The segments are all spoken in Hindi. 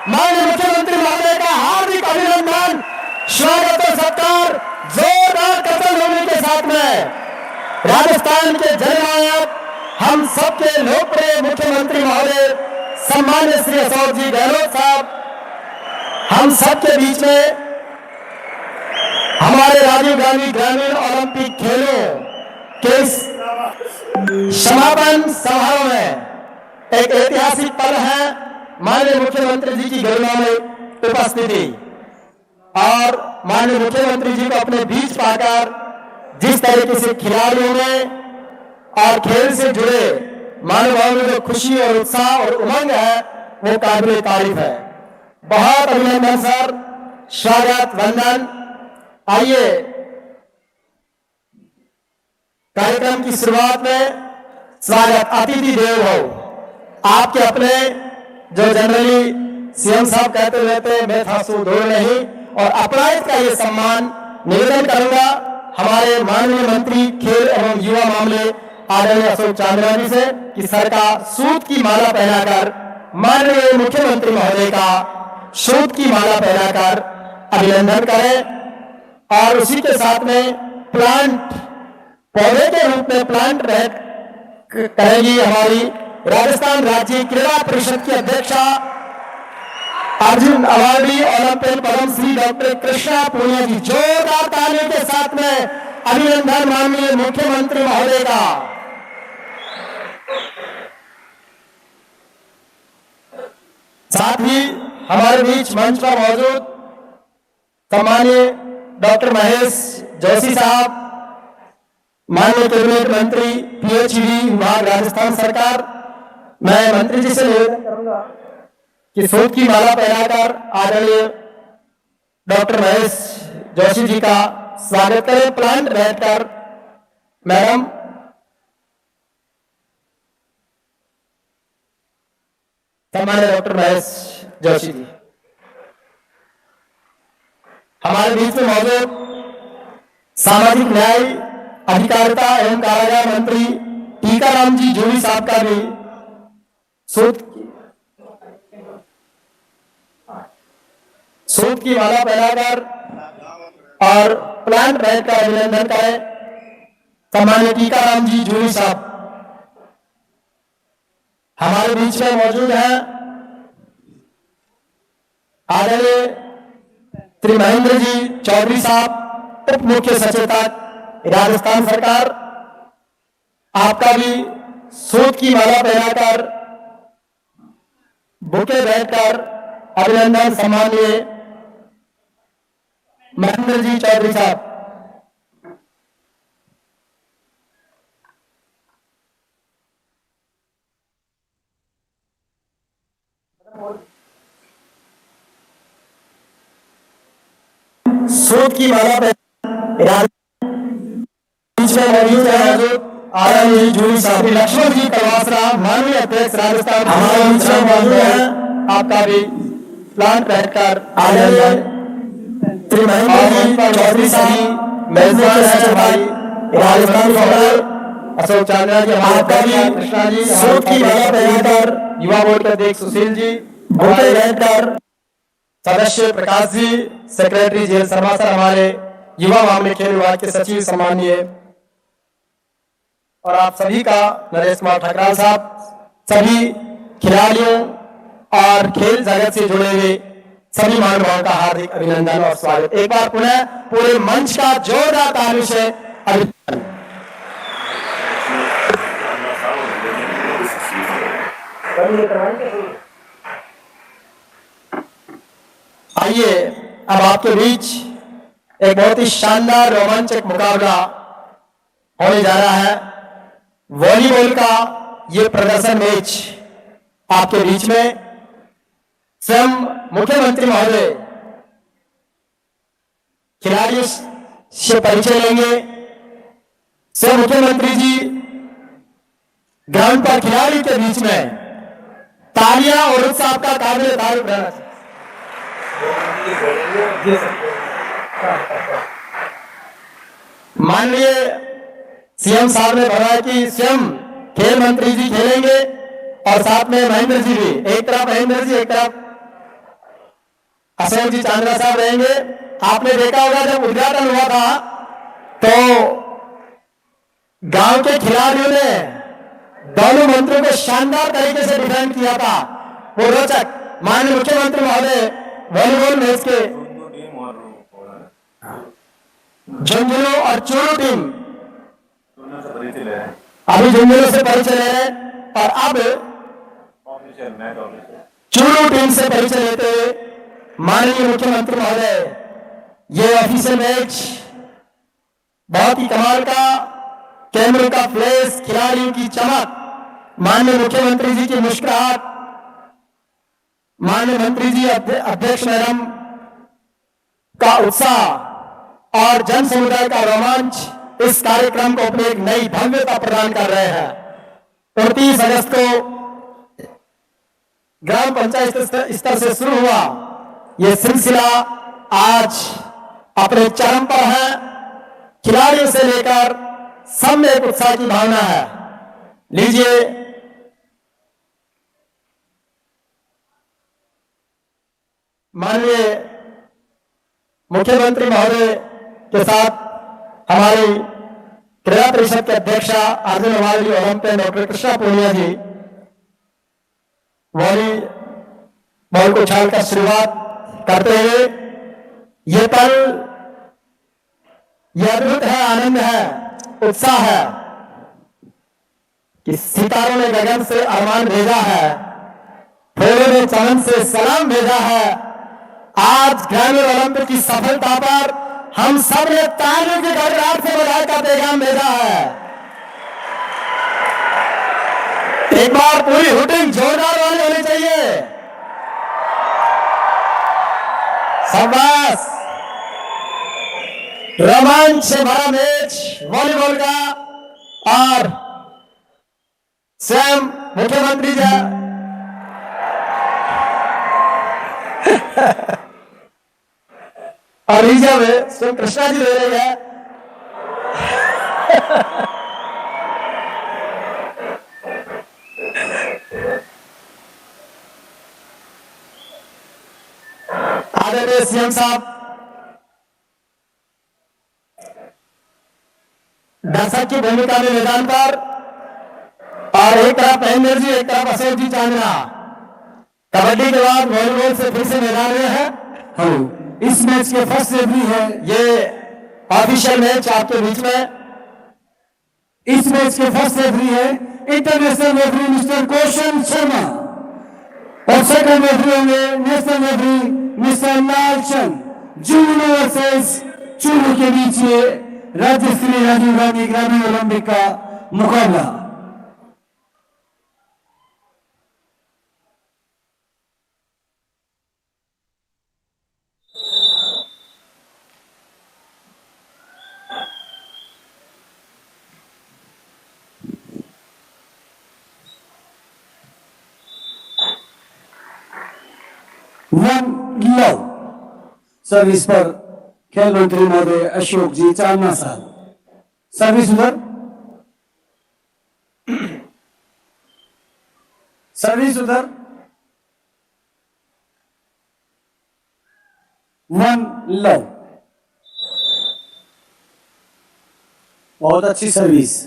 माननीय मुख्यमंत्री महोदय का हार्दिक अभिनंदन, स्वागत और सत्कार जोरदार कतलध्वनि के साथ में राजस्थान के जननायक, हम सबके लोकप्रिय मुख्यमंत्री महोदय सम्मान्य श्री अशोक जी गहलोत साहब हम सबके बीच में हमारे राजीव गांधी ग्रामीण ओलंपिक खेलों के समापन समारोह में एक ऐतिहासिक पल है। माननीय मुख्यमंत्री जी की गरिमा में उपस्थिति और माननीय मुख्यमंत्री जी को अपने बीच पाकर जिस तरीके से खिलाड़ियों में और खेल से जुड़े मानव में जो खुशी और उत्साह और उमंग है वो काबिल तारीफ है। बहुत अभिनंदन सर, स्वागत वंदन। आइए कार्यक्रम की शुरुआत में स्वागत अतिथि देवो भव। आपके अपने जो जनरली सीएम साहब कहते रहते हैं मैं था सो दो नहीं, और अपराध का ये सम्मान निवेदन करूंगा हमारे माननीय मंत्री खेल एवं युवा मामले आदरणीय अशोक चांदना से कि सर का सूत की माला पहनाकर माननीय मुख्यमंत्री महोदय का सूत की माला पहनाकर अभिनंदन करें। और उसी के साथ में प्लांट पौधे के रूप में प्लांट करेंगी हमारी राजस्थान राज्य क्रीड़ा परिषद की अध्यक्षा Arjun awardee Olympic Padma Shri doctor Krishna Poonia जी। जोरदार तालियों के साथ में अभिनंदन माननीय मुख्यमंत्री महोदय का। साथ ही हमारे बीच मंच पर मौजूद सम्मानीय डॉक्टर महेश जोशी साहब, माननीय कैबिनेट मंत्री पीएचईडी विभाग राजस्थान सरकार। मैं मंत्री जी से निवेदन करूंगा कि सूत की माला पहनाकर आदरणीय डॉक्टर महेश जोशी जी का स्वागत करें। प्लांट बैठकर मैडम सम्मानित डॉक्टर महेश जोशी जी। हमारे बीच में मौजूद सामाजिक न्याय अधिकारिता एवं कारागार मंत्री टीकाराम जी जूली साहब का भी सूत की माला पहनाकर और प्लांट बैठकर अभिनंदन करें सम्मानित टीकाराम जी जूली साहब। हमारे बीच में मौजूद हैं आदरणीय श्री महेंद्र जी चौधरी साहब, उप मुख्य सचेतक राजस्थान सरकार। आपका भी सूत की माला पहनाकर बुके बैठकर अभिनंदन सम्मानीय महेंद्र जी चौधरी साहब। सूत की माला पे मौजूद आदरणीय जूली साहब। लक्ष्मण जी कलवासरा माननीय अध्यक्ष राजस्थान हमारे बीच में मौजूद है। आपका भी प्लांट बैठकर आदरणीय श्री महेंद्र जी चौधरी साहब, मेजबान है भाई राजस्थान सरकार अशोक चांदना जी। आपका भी कृष्णा जी सूत की माला पहनाकर युवा बोर्ड के अध्यक्ष सुशील जी, बुके बैठकर सदस्य Prakash ji, secretary jail Sharma sir, हमारे युवा मामले खेल विभाग के सचिव सम्मानीय, और आप सभी का नरेश कुमार ठकराल साहब, सभी खिलाड़ियों और खेल जगत से जुड़े हुए सभी महानुभावों का हार्दिक अभिनंदन और स्वागत। एक बार पुनः पूरे मंच का जोरदार तालियों से अभिनंदन। आइए अब आपके बीच एक बहुत ही शानदार रोमांचक मुकाबला होने जा रहा है। वॉलीबॉल का ये प्रदर्शन मैच आपके बीच में स्वयं मुख्यमंत्री महोदय खिलाड़ियों से परिचय लेंगे। स्वयं मुख्यमंत्री जी ग्राउंड पर खिलाड़ी के बीच में तालियां और उत्साह का काबिल तारीफ रहना चाहिए। माननीय सीएम साहब ने बताया कि स्वयं खेल मंत्री जी खेलेंगे और साथ में महेंद्र जी भी। एक तरफ महेंद्र जी, एक तरफ अशोक जी चांद्रा साहब रहेंगे। आपने देखा होगा जब उद्घाटन हुआ था तो गांव के खिलाड़ियों ने दोनों मंत्रियों को शानदार तरीके से डिफेंड किया था। वो रोचक माननीय मुख्यमंत्री महोदय वॉलीबॉल मैच के झुंझुनू और चूरू टीम अभी झुंझुनू से परिचय ले रहे और अब चूरू टीम से परिचय लेते हुए माननीय मुख्यमंत्री महोदय ये ऑफिशियल मैच बहुत ही कमाल का, कैमरों का फ्लैश, खिलाड़ियों की चमक, माननीय मुख्यमंत्री जी की मुस्कुराहट, माननीय मंत्री जी अध्यक्ष मैडम का उत्साह और जन समुदाय का रोमांच इस कार्यक्रम को अपनी एक नई भव्यता प्रदान कर रहे हैं। 29 अगस्त को ग्राम पंचायत स्तर से शुरू हुआ यह सिलसिला आज अपने चरम पर है। खिलाड़ियों से लेकर सब में एक उत्साह की भावना है। लीजिए माननीय मुख्यमंत्री महोदय के साथ हमारी क्रीड़ा परिषद के अध्यक्षा Arjun awardee Olympian doctor Krishna Poonia ji volleyball को उछालकर शुरुआत करते हुए ये पल, यह अद्भुत है, आनंद है, उत्साह है कि सितारों ने गगन से अरमान भेजा है, फूलों ने चमन से सलाम भेजा है। आज ग्रामीण ओलंपिक की सफलता पर हम सब ने तालियों की गड़गड़ाहट से बधाई का पैगाम भेजा है। एक बार पूरी हुटिंग जोरदार वाली होनी चाहिए। शाबाश, रोमांच से भरा मैच वॉलीबॉल का और स्वयं मुख्यमंत्री जी और रिजर्व स्वयं कृष्णा जी दे रही है। आदरणीय सीएम साहब दर्शक की भूमिका में मैदान पर और एक तरफ महेंद्र जी, एक तरफ अशोक जी चांद्रा। कबड्डी के बाद वॉलीबॉल से फिर से मैदान में है। हाँ, इस मैच के फर्स्ट रेफरी है, ये ऑफिशियल मैच आपके बीच में। इस मैच के फर्स्ट रेफरी है इंटरनेशनल रेफरी मिस्टर कौशल शर्मा और सेकंड रेफरी होंगे नेशनल रेफरी मिस्टर लालचंद। जुगनू वर्सेस चूरू के बीच ये राज्य स्तरीय राजीव गांधी ग्रामीण ओलंपिक का मुकाबला। वन लव सर्विस पर खेल मंत्री महोदय अशोक जी चांदना साहब। सर्विस उधर, सर्विस उधर। वन लव, बहुत अच्छी service.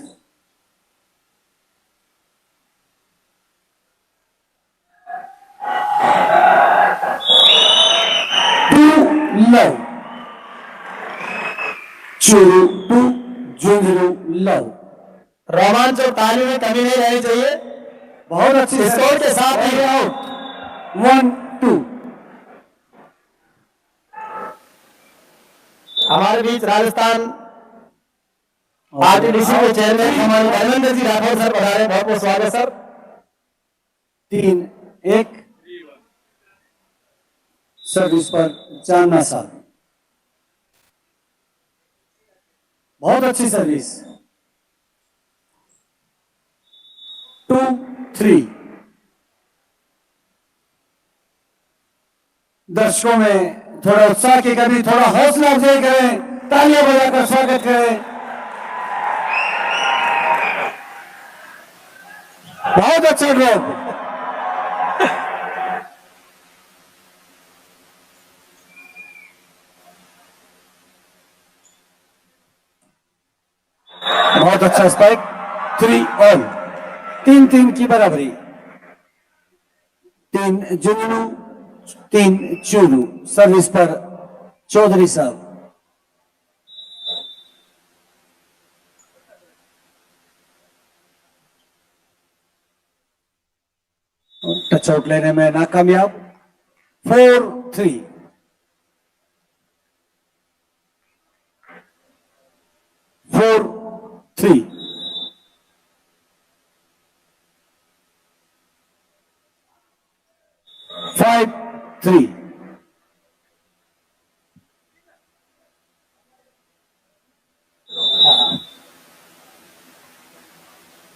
Love Churu to Jhunjhunu love. रोमांच और ताली में कमी नहीं रहनी चाहिए। बहुत अच्छी स्कोर के साथ ही आउट 1-2। हमारे बीच राजस्थान आरटीडीसी के चेयरमैन हमारे धर्मेंद्र जी राठौर सर पधारे, बहुत बहुत स्वागत सर। 3-1 सर्विस पर चांदना साहब, बहुत अच्छी सर्विस। 2-3। दर्शकों में थोड़ा उत्साह की कमी, थोड़ा हौसला अफजाई करें, तालियां बजाकर स्वागत करें। बहुत अच्छा ड्रॉप। बहुत अच्छा स्पाइक, 3 ऑल, 3-3 की बराबरी। 3 जुनू, 3 चूरू। सर्विस पर चौधरी साहब। टच आउट लेने में नाकामयाब, 4-3। 4-3। 5-3।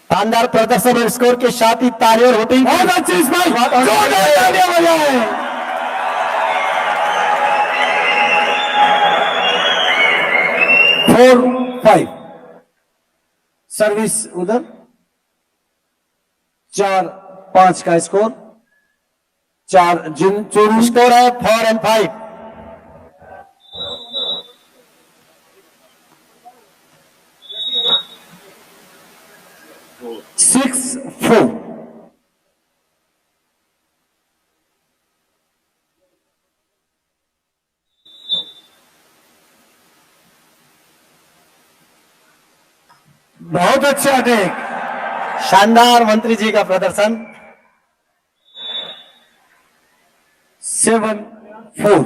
शानदार प्रदर्शन और स्कोर के साथ ही ताली और होटिंग। बहुत अच्छी स्पाइक, जोरदार तालियां बजाएं। 4-5। सर्विस उधर, 4-5 का स्कोर। 4 चूरू। स्कोर है 4 और 5। 6-4। बहुत अच्छा अटैक, शानदार मंत्री जी का प्रदर्शन। 7-4।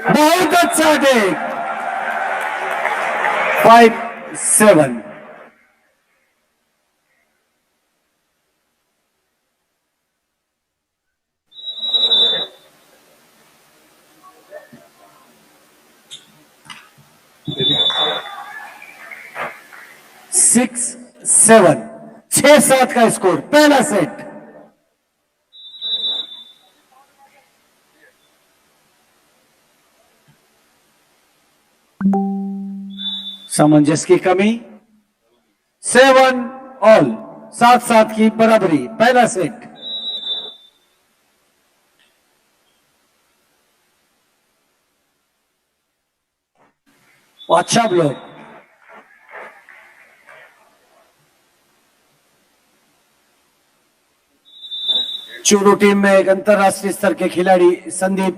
बहुत अच्छा अटैक, 5-7। सिक्स 7, 6-7 का स्कोर, पहला सेट। सामंजस्य की कमी, 7 ऑल, 7-7 की बराबरी, पहला सेट। अच्छा ब्लॉक, चूरू टीम में एक अंतरराष्ट्रीय स्तर के खिलाड़ी संदीप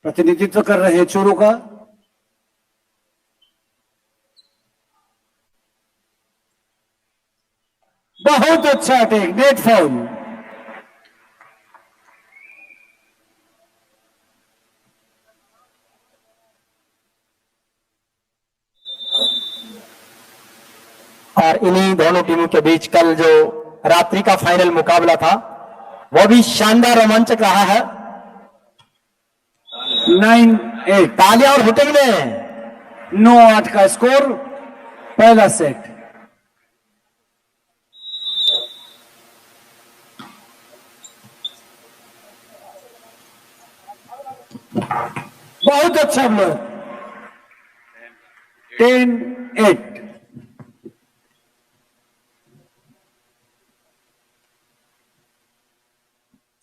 प्रतिनिधित्व कर रहे हैं चूरू का। बहुत अच्छा अटैक, नेट फाउल। और इन्हीं दोनों टीमों के बीच कल जो रात्रि का फाइनल मुकाबला था वो भी शानदार रोमांचक रहा है। 9-8, तालियां और हुटिंग में 9-8 का स्कोर, पहला सेट। बहुत अच्छा ब्लॉक, 10-8।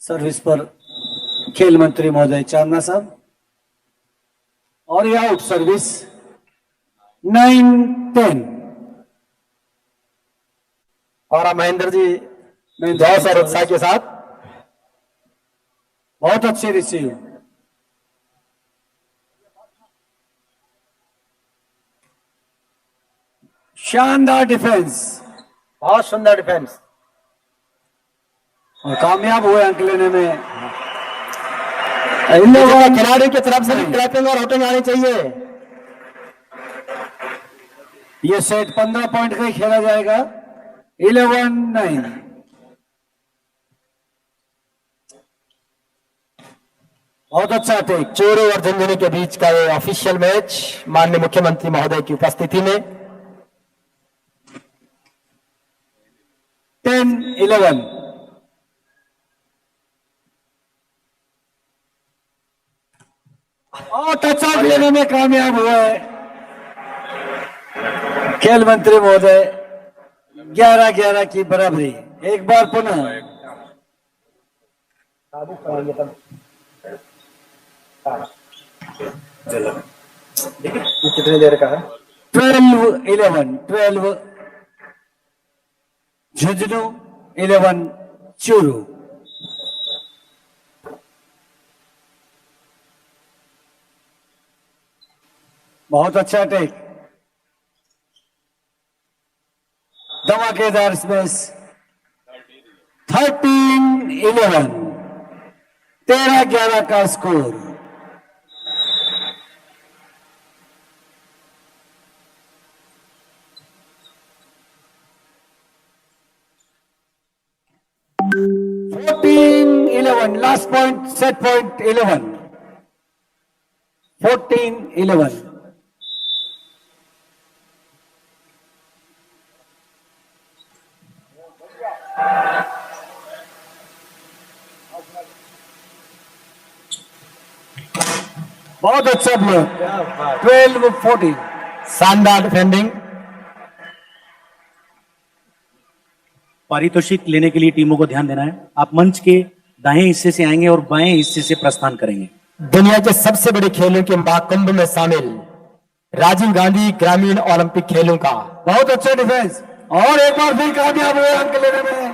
सर्विस पर खेल मंत्री महोदय चांदना साहब, और यह आउट सर्विस, 9-10। और महेंद्र जी जोश और उत्साह के साथ बहुत अच्छे रिसीव, शानदार डिफेंस, बहुत सुंदर डिफेंस, और कामयाब हुए अंक लेने में। इन लोगों खिलाड़ियों की तरफ से भी क्लैपिंग और हुटिंग आनी चाहिए। यह सेट 15 पॉइंट का ही खेला जाएगा, 11-9। बहुत अच्छा अटैक, चूरू और झुंझुनू के बीच का ये ऑफिशियल मैच माननीय मुख्यमंत्री महोदय की उपस्थिति में 10-11। और टच आउट लेने में कामयाब हुआ है खेल मंत्री महोदय, 11-11 की बराबरी, एक बार पुनः कितनी देर का है? 12 झुंझुनू 11 चूरू। बहुत अच्छा टेक, धमाकेदार स्पेस। 13-11, 13-11 का score. Last point, set point 11, 14-11। बहुत अच्छा ब्लॉक। 12-14। शानदार डिफेंडिंग। पारितोषिक लेने के लिए टीमों को ध्यान देना है। आप मंच के दाएं हिस्से से आएंगे और बाएं हिस्से से प्रस्थान करेंगे। दुनिया के सबसे बड़े खेलों के महाकुंभ में शामिल राजीव गांधी ग्रामीण ओलंपिक खेलों का बहुत अच्छा डिफेंस, और एक बार फिर कामयाब हुए अंक लेने में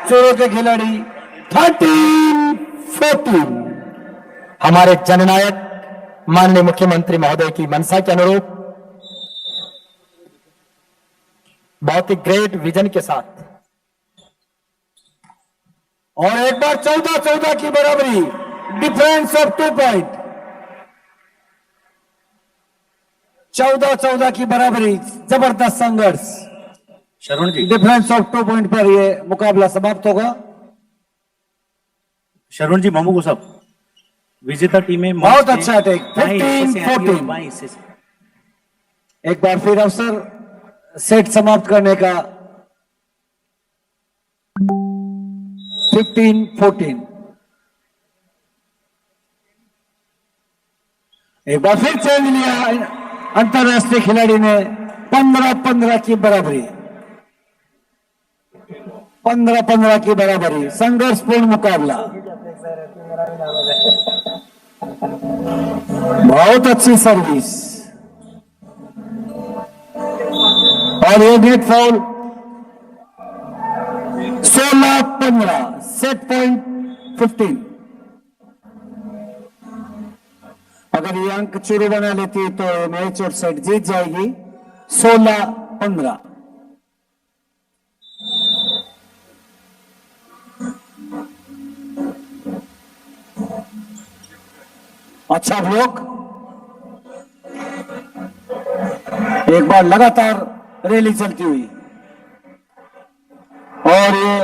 चोरों के खिलाड़ी। 13-14। हमारे जननायक माननीय मुख्यमंत्री महोदय की मंशा के अनुरूप बहुत ही ग्रेट विजन के साथ, और एक बार 14-14 की बराबरी, डिफरेंस ऑफ 2 पॉइंट। 14-14 की बराबरी, जबरदस्त संघर्ष। शरवण जी, डिफरेंस ऑफ 2 पॉइंट पर यह मुकाबला समाप्त होगा। शरवण जी, मामू साहब, विजेता टीमें मंच बहुत के अच्छा टेक। दाएं हिस्से से आएंगी और 15-14। बाएं हिस्से से। एक बार फिर अवसर सेट समाप्त करने का। 15-14। एक बार फिर चेंज लिया अंतरराष्ट्रीय खिलाड़ी ने। 15-15 की बराबरी, 15-15 की बराबरी, संघर्षपूर्ण मुकाबला। बहुत अच्छी सर्विस, और ये नेट फाउल। 16-15, set point 15। अगर ये अंक चूरू बना लेती तो मैच और सेट जीत जाएगी। 16-15। अच्छा ब्लॉक, एक बार लगातार रैली चलती हुई, और ये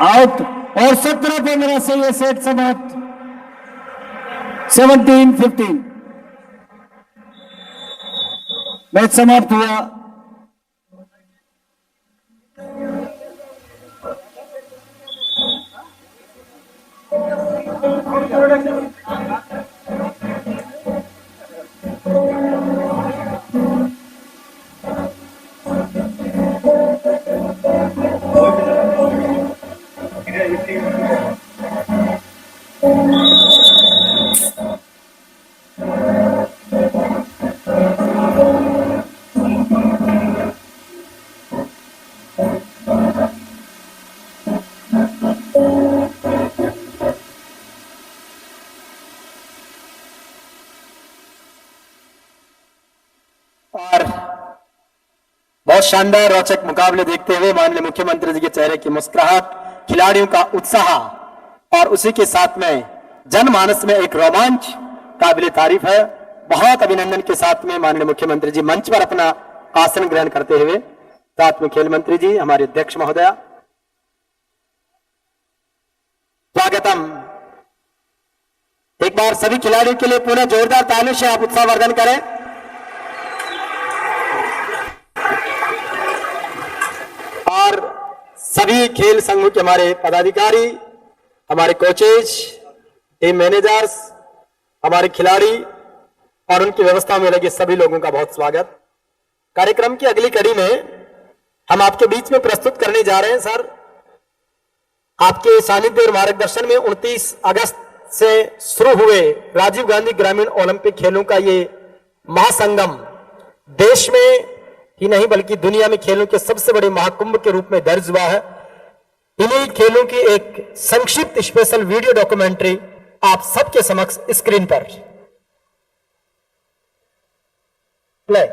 आउट, और 17-15 से ये सेट समाप्त। 17-15 मैच समाप्त हुआ। और बहुत शानदार रोचक मुकाबले देखते हुए माननीय मुख्यमंत्री जी के चेहरे की मुस्कुराहट, खिलाड़ियों का उत्साह, और उसी के साथ में जनमानस में एक रोमांच काबिले तारीफ है। बहुत अभिनंदन के साथ में माननीय मुख्यमंत्री जी मंच पर अपना आसन ग्रहण करते हुए, साथ में खेल मंत्री जी, हमारे अध्यक्ष महोदया, स्वागतम। एक बार सभी खिलाड़ियों के लिए पुनः जोरदार तालियों से आप उत्साहवर्धन करें। और सभी खेल संघों के हमारे पदाधिकारी, हमारे कोचेज, टीम मैनेजर्स, हमारे खिलाड़ी और उनकी व्यवस्था में लगे सभी लोगों का बहुत स्वागत। कार्यक्रम की अगली कड़ी में हम आपके बीच में प्रस्तुत करने जा रहे हैं सर। आपके सानिध्य और मार्गदर्शन में 29 अगस्त से शुरू हुए राजीव गांधी ग्रामीण ओलंपिक खेलों का ये महासंगम देश में ही नहीं बल्कि दुनिया में खेलों के सबसे बड़े महाकुंभ के रूप में दर्ज हुआ है। इन्हीं खेलों की एक संक्षिप्त स्पेशल वीडियो डॉक्यूमेंट्री आप सबके समक्ष स्क्रीन पर प्ले।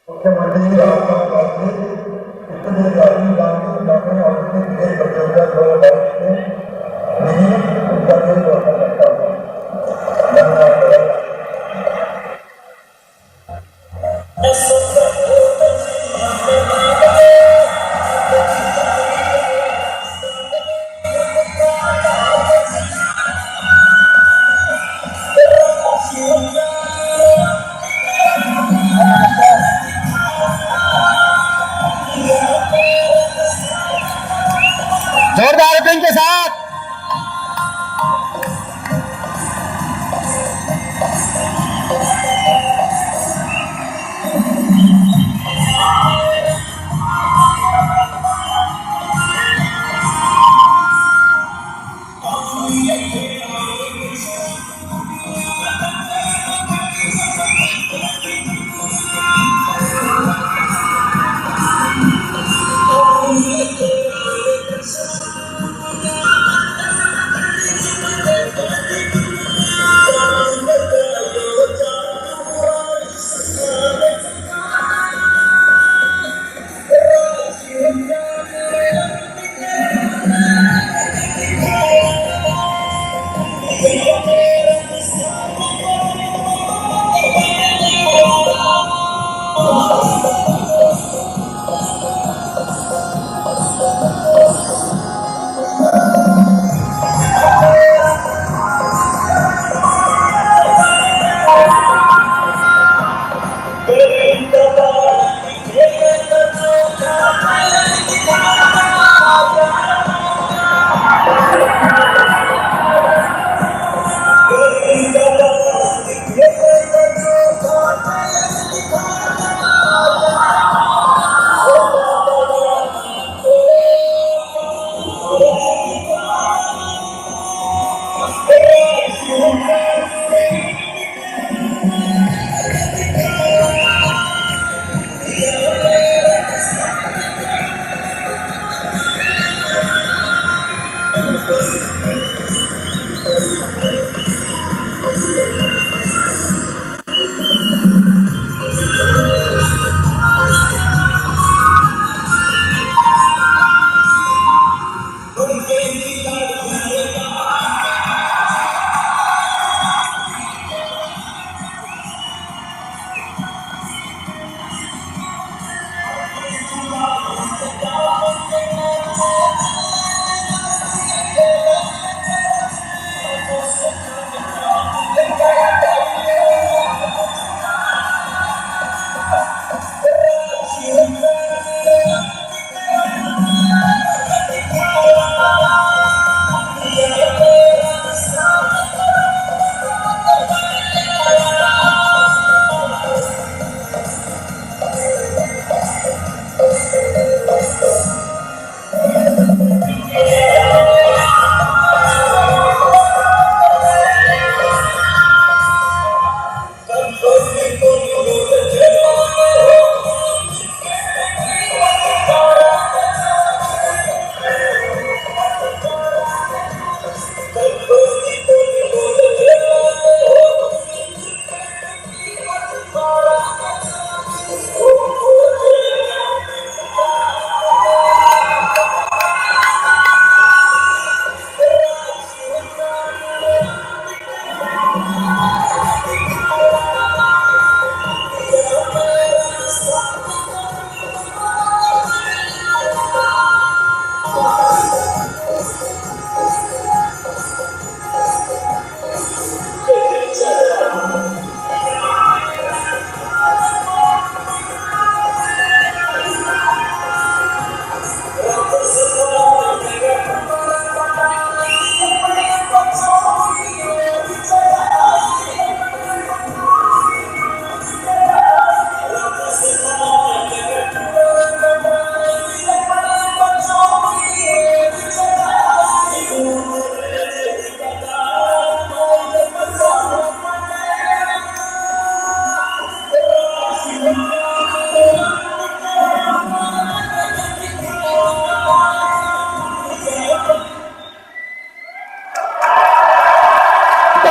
मुख्यमंत्री राजीव गांधी इसलिए राजीव गांधी ग्रामीण ओलंपिक खेल प्रतियोगिता 2022 में नियमित उनका खेल रोशन करता हूँ। जोरदार ओपनिंग के साथ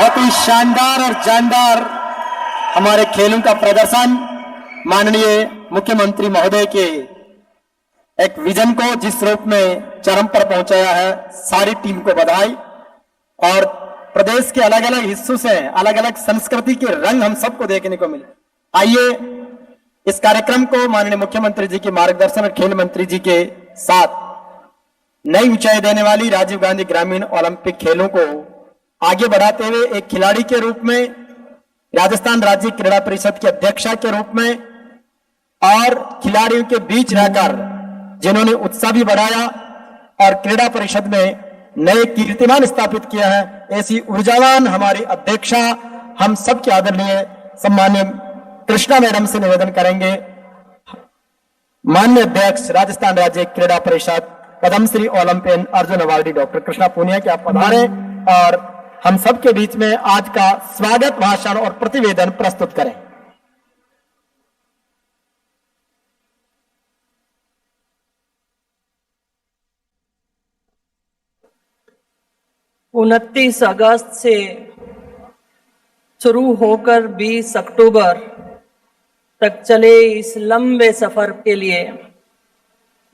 बहुत ही शानदार और जानदार हमारे खेलों का प्रदर्शन माननीय मुख्यमंत्री महोदय के एक विजन को जिस रूप में चरम पर पहुंचाया है, सारी टीम को बधाई। और प्रदेश के अलग अलग हिस्सों से अलग अलग संस्कृति के रंग हम सबको देखने को मिले। आइए इस कार्यक्रम को माननीय मुख्यमंत्री जी के मार्गदर्शन और खेल मंत्री जी के साथ नई ऊंचाई देने वाली राजीव गांधी ग्रामीण ओलंपिक खेलों को आगे बढ़ाते हुए एक खिलाड़ी के रूप में, राजस्थान राज्य क्रीड़ा परिषद के अध्यक्षा के रूप में और खिलाड़ियों के बीच रहकर जिन्होंने उत्साह भी बढ़ाया और क्रीड़ा परिषद में नए कीर्तिमान स्थापित किया है, ऐसी ऊर्जावान हमारी अध्यक्षा हम सबके आदरणीय सम्माननीय कृष्णा मैडम से निवेदन करेंगे। माननीय अध्यक्ष राजस्थान राज्य क्रीड़ा परिषद Padmashri Olympian Arjun awardee doctor Krishna Poonia के आप पधारे और हम सबके बीच में आज का स्वागत भाषण और प्रतिवेदन प्रस्तुत करें। उनतीस अगस्त से शुरू होकर 20 अक्टूबर तक चले इस लंबे सफर के लिए,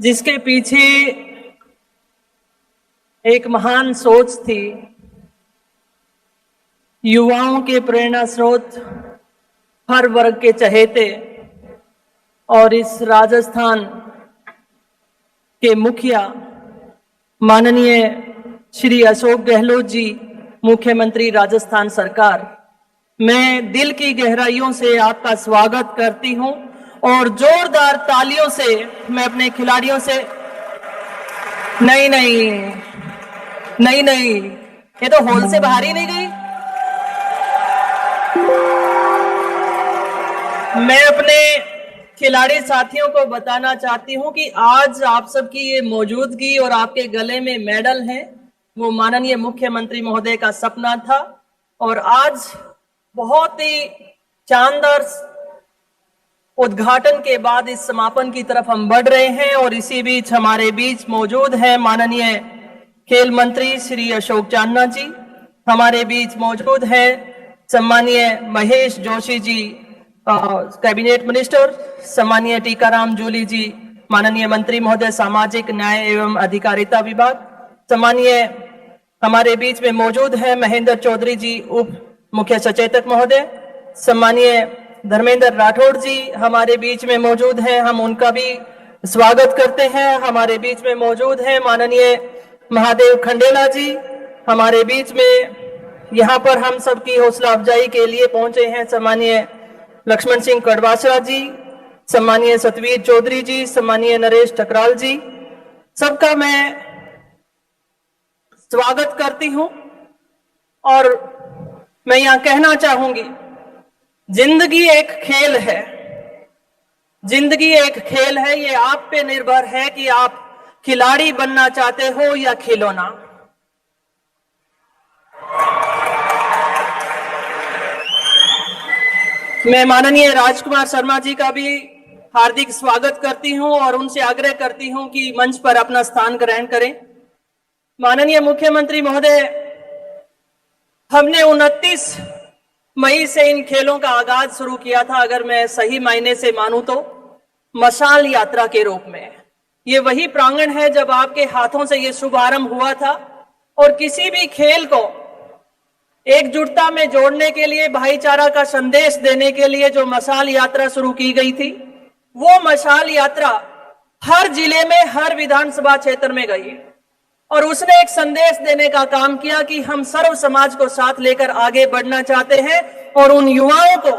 जिसके पीछे एक महान सोच थी, युवाओं के प्रेरणा स्रोत, हर वर्ग के चहेते और इस राजस्थान के मुखिया माननीय श्री अशोक गहलोत जी, मुख्यमंत्री राजस्थान सरकार, मैं दिल की गहराइयों से आपका स्वागत करती हूं और जोरदार तालियों से मैं अपने खिलाड़ियों से नहीं, ये तो हॉल से बाहर ही नहीं गई। मैं अपने खिलाड़ी साथियों को बताना चाहती हूं कि आज आप सबकी ये मौजूदगी और आपके गले में मेडल है, वो माननीय मुख्यमंत्री महोदय का सपना था और आज बहुत ही शानदार उद्घाटन के बाद इस समापन की तरफ हम बढ़ रहे हैं। और इसी बीच हमारे बीच मौजूद है माननीय खेल मंत्री श्री अशोक चांदना जी, हमारे बीच मौजूद है सम्मानीय महेश जोशी जी, कैबिनेट मिनिस्टर, सम्मानीय टीकाराम जूली जी, माननीय मंत्री महोदय सामाजिक न्याय एवं अधिकारिता विभाग, सम्मानीय हमारे बीच में मौजूद है महेंद्र चौधरी जी, उप मुख्य सचेतक महोदय, सम्मानीय धर्मेंद्र राठौड़ जी हमारे बीच में मौजूद हैं, हम उनका भी स्वागत करते हैं। हमारे बीच में मौजूद है माननीय महादेव खंडेला जी, हमारे बीच में यहाँ पर हम सबकी हौसला अफजाई के लिए पहुंचे हैं सम्मानीय लक्ष्मण सिंह कड़वासरा जी, सम्मानीय सतवीर चौधरी जी, सम्मानीय नरेश टकराल जी, सबका मैं स्वागत करती हूं। और मैं यहां कहना चाहूंगी, जिंदगी एक खेल है, जिंदगी एक खेल है, ये आप पे निर्भर है कि आप खिलाड़ी बनना चाहते हो या खिलौना। मैं माननीय राजकुमार शर्मा जी का भी हार्दिक स्वागत करती हूं और उनसे आग्रह करती हूं कि मंच पर अपना स्थान ग्रहण करें। माननीय मुख्यमंत्री महोदय, हमने 29 मई से इन खेलों का आगाज शुरू किया था, अगर मैं सही मायने से मानूं तो मशाल यात्रा के रूप में। ये वही प्रांगण है जब आपके हाथों से ये शुभारंभ हुआ था और किसी भी खेल को एकजुटता में जोड़ने के लिए, भाईचारा का संदेश देने के लिए जो मशाल यात्रा शुरू की गई थी, वो मशाल यात्रा हर जिले में, हर विधानसभा क्षेत्र में गई और उसने एक संदेश देने का काम किया कि हम सर्व समाज को साथ लेकर आगे बढ़ना चाहते हैं और उन युवाओं को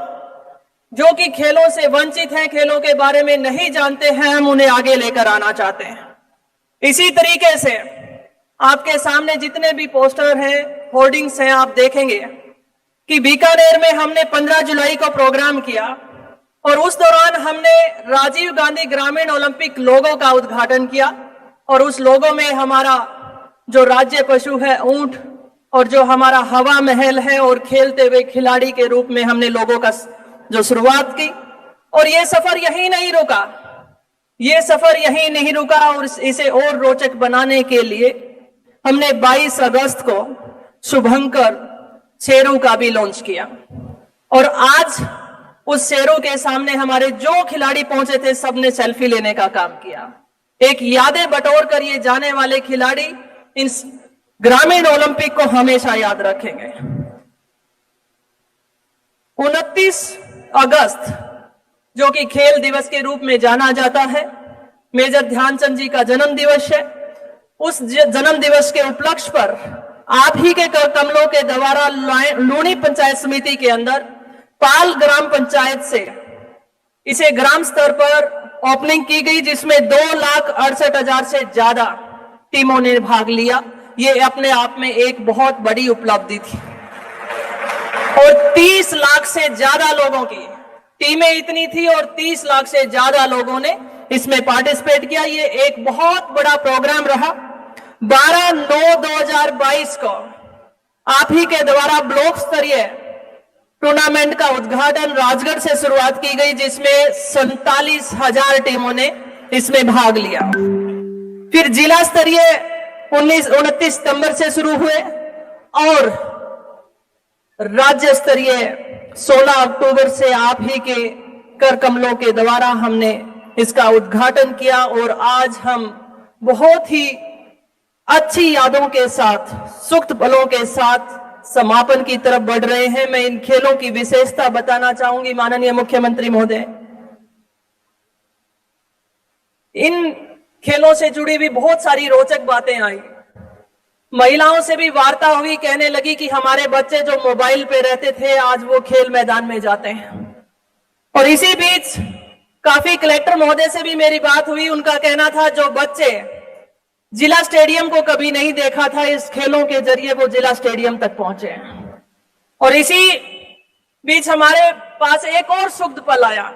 जो कि खेलों से वंचित हैं, खेलों के बारे में नहीं जानते हैं, हम उन्हें आगे लेकर आना चाहते हैं। इसी तरीके से आपके सामने जितने भी पोस्टर हैं, होर्डिंग्स हैं, आप देखेंगे कि बीकानेर में हमने 15 जुलाई को प्रोग्राम किया और उस दौरान हमने राजीव गांधी ग्रामीण ओलंपिक लोगो का उद्घाटन किया और उस लोगो में हमारा जो राज्य पशु है ऊंट और जो हमारा हवा महल है और खेलते हुए खिलाड़ी के रूप में हमने लोगों का जो शुरुआत की। और ये सफर यहीं नहीं रुका, ये सफर यहीं नहीं रुका और इसे और रोचक बनाने के लिए हमने 22 अगस्त को शुभंकर शेरों का भी लॉन्च किया। और आज उस शेरों के सामने हमारे जो खिलाड़ी पहुंचे थे सबने सेल्फी लेने का काम किया। एक यादें बटोर कर ये जाने वाले खिलाड़ी इन ग्रामीण ओलंपिक को हमेशा याद रखेंगे। 29 अगस्त जो कि खेल दिवस के रूप में जाना जाता है, मेजर ध्यानचंद जी का जन्म दिवस है। उस जन्म दिवस के उपलक्ष्य पर आप ही के कर कमलों के द्वारा लूणी पंचायत समिति के अंदर पाल ग्राम पंचायत से इसे ग्राम स्तर पर ओपनिंग की गई, जिसमें 2,68,000 से ज्यादा टीमों ने भाग लिया। ये अपने आप में एक बहुत बड़ी उपलब्धि थी। और 30 लाख से ज्यादा लोगों की टीमें इतनी थी और 30 लाख से ज्यादा लोगों ने इसमें पार्टिसिपेट किया। ये एक बहुत बड़ा प्रोग्राम रहा। 12/9/2022 को आप ही के द्वारा ब्लॉक स्तरीय टूर्नामेंट का उद्घाटन राजगढ़ से शुरुआत की गई, जिसमें 47,000 टीमों ने इसमें भाग लिया। फिर जिला स्तरीय 29 सितंबर से शुरू हुए और राज्य स्तरीय 16 अक्टूबर से आप ही के कर कमलों के द्वारा हमने इसका उद्घाटन किया। और आज हम बहुत ही अच्छी यादों के साथ, सुख पलों के साथ समापन की तरफ बढ़ रहे हैं। मैं इन खेलों की विशेषता बताना चाहूंगी माननीय मुख्यमंत्री महोदय। इन खेलों से जुड़ी भी बहुत सारी रोचक बातें आई। महिलाओं से भी वार्ता हुई, कहने लगी कि हमारे बच्चे जो मोबाइल पे रहते थे आज वो खेल मैदान में जाते हैं। और इसी बीच काफी कलेक्टर महोदय से भी मेरी बात हुई। उनका कहना था जो बच्चे जिला स्टेडियम को कभी नहीं देखा था, इस खेलों के जरिए वो जिला स्टेडियम तक पहुंचे। और इसी बीच हमारे पास एक और सुखद पल आया।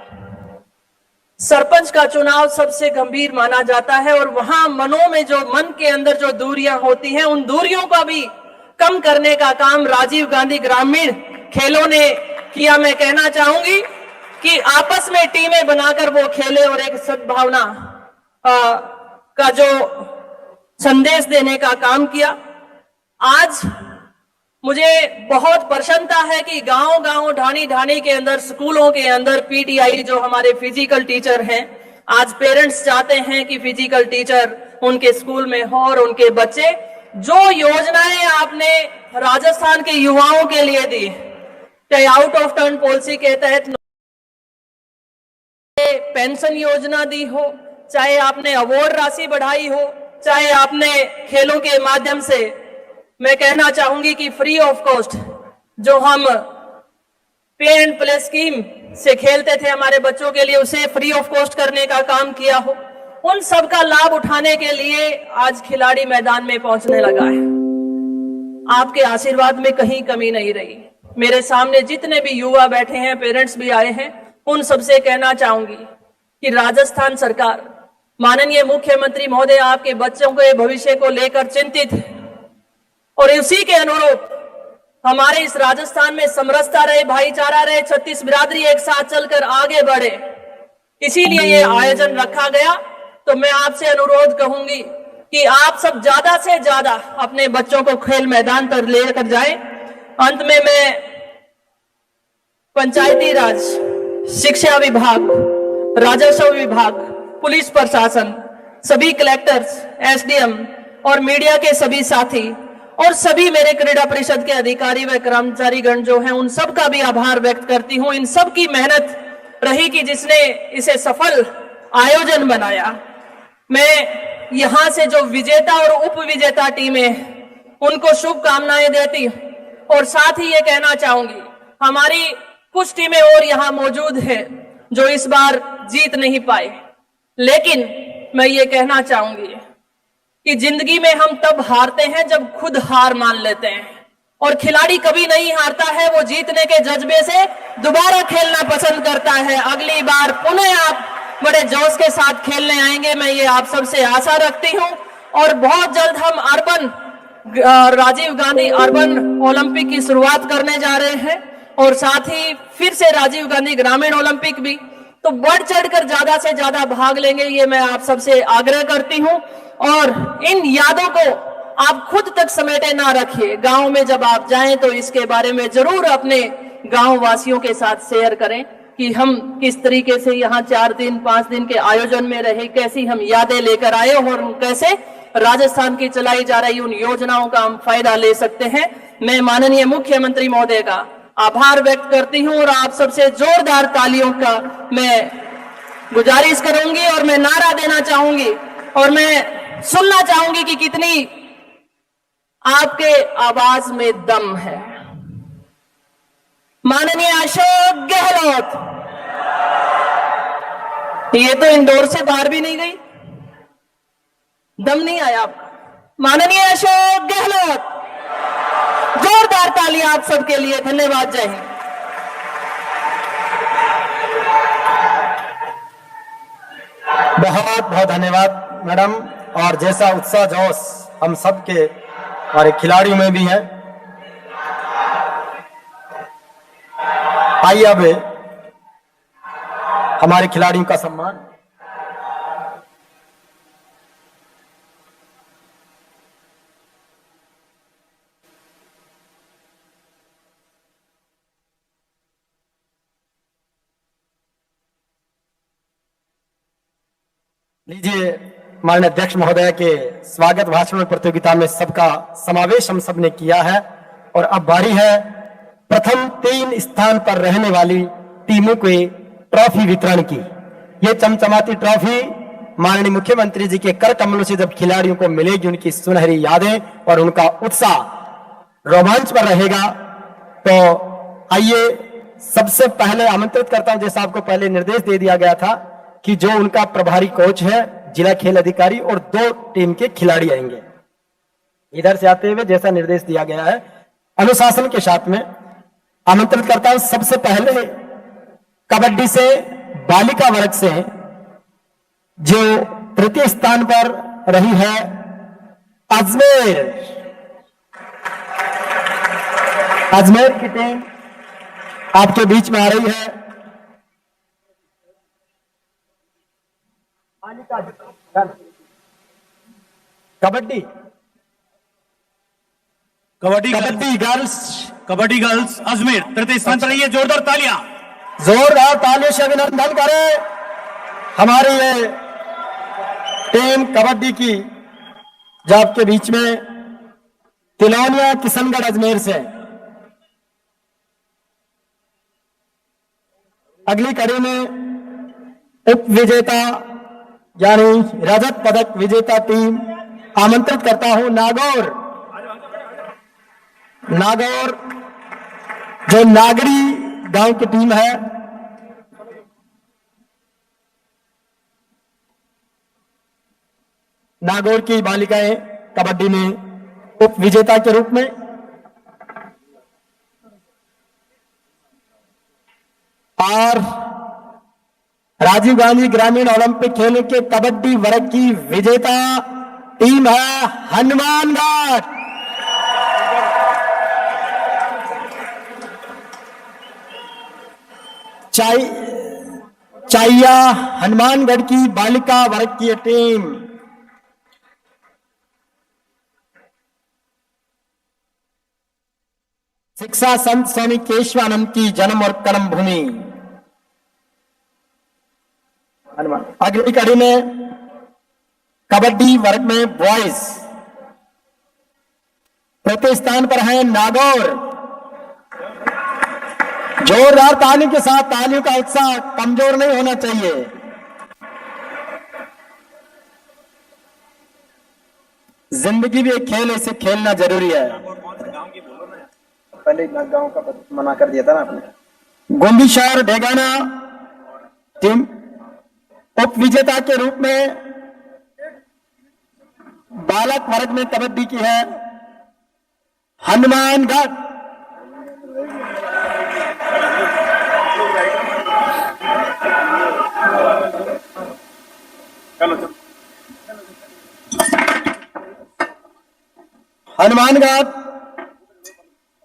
सरपंच का चुनाव सबसे गंभीर माना जाता है और वहां मनों में जो मन के अंदर जो दूरियां होती हैं, उन दूरियों का भी कम करने का काम राजीव गांधी ग्रामीण खेलों ने किया। मैं कहना चाहूंगी कि आपस में टीमें बनाकर वो खेले और एक सद्भावना का जो संदेश देने का काम किया। आज मुझे बहुत प्रसन्नता है कि गांव-गांव, ढाणी-ढाणी के अंदर, स्कूलों के अंदर पीटीआई जो हमारे फिजिकल टीचर हैं, आज पेरेंट्स चाहते हैं कि फिजिकल टीचर उनके स्कूल में हो और उनके बच्चे जो योजनाएं आपने राजस्थान के युवाओं के लिए दी, चाहे आउट ऑफ टर्न पॉलिसी के तहत पेंशन योजना दी हो, चाहे आपने अवार्ड राशि बढ़ाई हो, चाहे आपने खेलों के माध्यम से, मैं कहना चाहूंगी कि फ्री ऑफ कॉस्ट जो हम पे एंड प्ले स्कीम से खेलते थे हमारे बच्चों के लिए, उसे फ्री ऑफ कॉस्ट करने का काम किया हो। उन सब का लाभ उठाने के लिए आज खिलाड़ी मैदान में पहुंचने लगा है। आपके आशीर्वाद में कहीं कमी नहीं रही। मेरे सामने जितने भी युवा बैठे हैं, पेरेंट्स भी आए हैं, उन सबसे कहना चाहूंगी कि राजस्थान सरकार, माननीय मुख्यमंत्री महोदय आपके बच्चों के भविष्य को लेकर चिंतित है और उसी के अनुरूप हमारे इस राजस्थान में समरसता रहे, भाईचारा रहे, 36 बिरादरी एक साथ चलकर आगे बढ़े, इसीलिए ये आयोजन रखा गया। तो मैं आपसे अनुरोध कहूंगी कि आप सब ज्यादा से ज्यादा अपने बच्चों को खेल मैदान पर लेकर जाएं। अंत में मैं पंचायती राज, शिक्षा विभाग, राजस्व विभाग, पुलिस प्रशासन, सभी कलेक्टर्स, एसडीएम और मीडिया के सभी साथी और सभी मेरे क्रीड़ा परिषद के अधिकारी व कर्मचारीगण जो हैं, उन सब का भी आभार व्यक्त करती हूं। इन सब की मेहनत रही कि जिसने इसे सफल आयोजन बनाया। मैं यहां से जो विजेता और उप विजेता टीमें, उनको शुभकामनाएं देती और साथ ही ये कहना चाहूंगी, हमारी कुछ टीमें और यहां मौजूद है जो इस बार जीत नहीं पाए, लेकिन मैं ये कहना चाहूंगी कि जिंदगी में हम तब हारते हैं जब खुद हार मान लेते हैं, और खिलाड़ी कभी नहीं हारता है, वो जीतने के जज्बे से दोबारा खेलना पसंद करता है। अगली बार पुनः आप बड़े जोश के साथ खेलने आएंगे, मैं ये आप सबसे आशा रखती हूं। और बहुत जल्द हम राजीव गांधी अर्बन ओलंपिक की शुरुआत करने जा रहे हैं और साथ ही फिर से राजीव गांधी ग्रामीण ओलंपिक भी, तो बढ़ चढ़कर ज्यादा से ज्यादा भाग लेंगे, ये मैं आप सबसे आग्रह करती हूं। और इन यादों को आप खुद तक समेटे ना रखिए। गांव में जब आप जाएं तो इसके बारे में जरूर अपने गांव वासियों के साथ शेयर करें कि हम किस तरीके से यहाँ 4 दिन 5 दिन के आयोजन में रहे, कैसी हम यादें लेकर आए और कैसे राजस्थान की चलाई जा रही उन योजनाओं का हम फायदा ले सकते हैं। मैं माननीय मुख्यमंत्री महोदय का आभार व्यक्त करती हूं और आप सबसे जोरदार तालियों का मैं गुजारिश करूंगी और मैं नारा देना चाहूंगी और मैं सुनना चाहूंगी कि कितनी आपके आवाज में दम है। माननीय अशोक गहलोत, ये तो इंदौर से बाहर भी नहीं गई, दम नहीं आया आपका। माननीय अशोक गहलोत, जोरदार तालियां आप सबके लिए। धन्यवाद। जय हिंद। बहुत बहुत धन्यवाद मैडम। और जैसा उत्साह जोश हम सबके हमारे खिलाड़ियों में भी है, आइए अब हमारे खिलाड़ियों का सम्मान। लीजिए, माननीय अध्यक्ष महोदय के स्वागत भाषण प्रतियोगिता में सबका समावेश हम सब ने किया है और अब बारी है प्रथम 3 स्थान पर रहने वाली टीमों के ट्रॉफी वितरण की। ये चमचमाती ट्रॉफी माननीय मुख्यमंत्री जी के कर कमलों से जब खिलाड़ियों को मिलेगी, उनकी सुनहरी यादें और उनका उत्साह रोमांच पर रहेगा। तो आइए सबसे पहले आमंत्रित करता हूं, जैसा आपको पहले निर्देश दे दिया गया था कि जो उनका प्रभारी कोच है, जिला खेल अधिकारी और 2 टीम के खिलाड़ी आएंगे इधर से आते हुए, जैसा निर्देश दिया गया है अनुशासन के साथ में। आमंत्रित करता हूं सबसे पहले कबड्डी से बालिका वर्ग से जो तृतीय स्थान पर रही है अजमेर। अजमेर की टीम आपके बीच में आ रही है। कबड्डी गर्ल्स अजमेर तृतीय स्थान पर रही है। जोरदार तालियां से अभिनंदन करें हमारी ये टीम कबड्डी की, जो आपके बीच में तिलौनिया किशनगढ़ अजमेर से। अगली कड़ी में उप विजेता यानी रजत पदक विजेता टीम आमंत्रित करता हूं नागौर जो नागरी गांव की टीम है। नागौर की बालिकाएं कबड्डी में उप विजेता के रूप में। और राजीव गांधी ग्रामीण ओलंपिक खेलों के कबड्डी वर्ग की विजेता टीम है हनुमानगढ़। चाइया हनुमानगढ़ की बालिका वर्ग की टीम। शिक्षा संत स्वामी केशवानंद की जन्म और कर्म भूमि हनुमान। अगली कड़ी में कबड्डी वर्ग में बॉयज प्रथम स्थान पर है नागौर। जोरदार तालियों के साथ, तालियों का उत्साह कमजोर नहीं होना चाहिए। जिंदगी भी एक खेल है, इसे खेलना जरूरी है। पहले गांव का मना कर दिया था ना आपने। गोंदी शहर डेगाना टीम उप विजेता के रूप में बालक वर्ग में कबड्डी की है हनुमानगढ़। हनुमानगढ़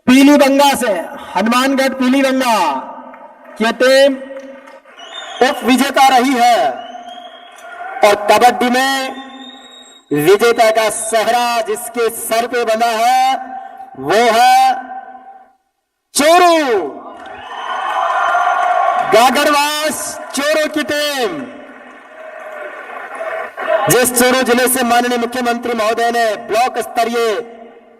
पीलीबंगा से, हनुमानगढ़ पीलीबंगा की टीम उप विजेता रही है और कबड्डी में विजेता का सेहरा जिसके सर पे बंधा है वो है चोरू, गागरवास चोरू की टीम। जिस चोरू जिले से माननीय मुख्यमंत्री महोदय ने ब्लॉक स्तरीय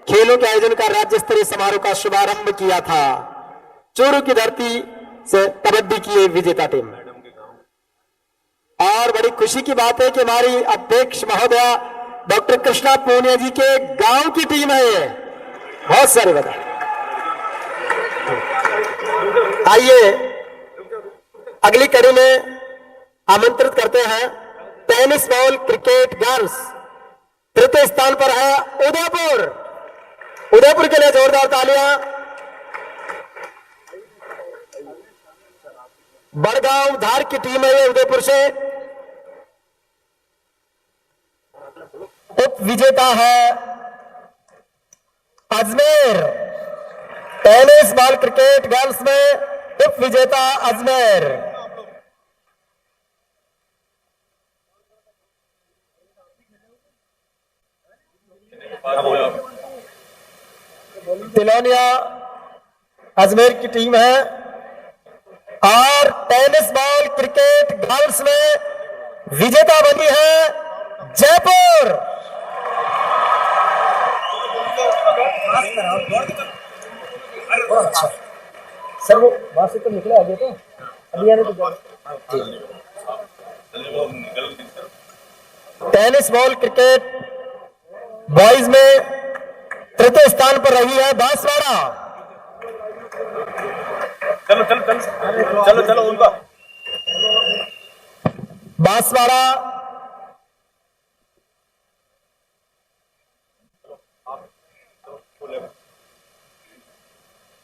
खेलों के आयोजन का राज्य स्तरीय समारोह का शुभारंभ किया था, चोरू की धरती से कबड्डी की ये विजेता टीम। और बड़ी खुशी की बात है कि हमारी अध्यक्ष महोदया डॉक्टर कृष्णा पूनिया जी के गांव की टीम है ये। बहुत सारे बधाई। आइए अगली कड़ी में आमंत्रित करते हैं टेनिस बॉल क्रिकेट गर्ल्स। तृतीय स्थान पर है उदयपुर। उदयपुर के लिए जोरदार तालियां। बड़गांव धार की टीम है ये उदयपुर से। उप विजेता है Ajmer. Tennis ball cricket girls में उप विजेता अजमेर। तिलोनिया अजमेर की टीम है। और टेनिस बॉल क्रिकेट गर्ल्स में विजेता बनी है जयपुर। अच्छा सर, वो वहां से तो निकले आगे तो अभी आने तो टेनिस बॉल क्रिकेट बॉयज में तृतीय स्थान पर रही है बांसवाड़ा। चलो चलो चलो चलो चलो उनका बांसवाड़ा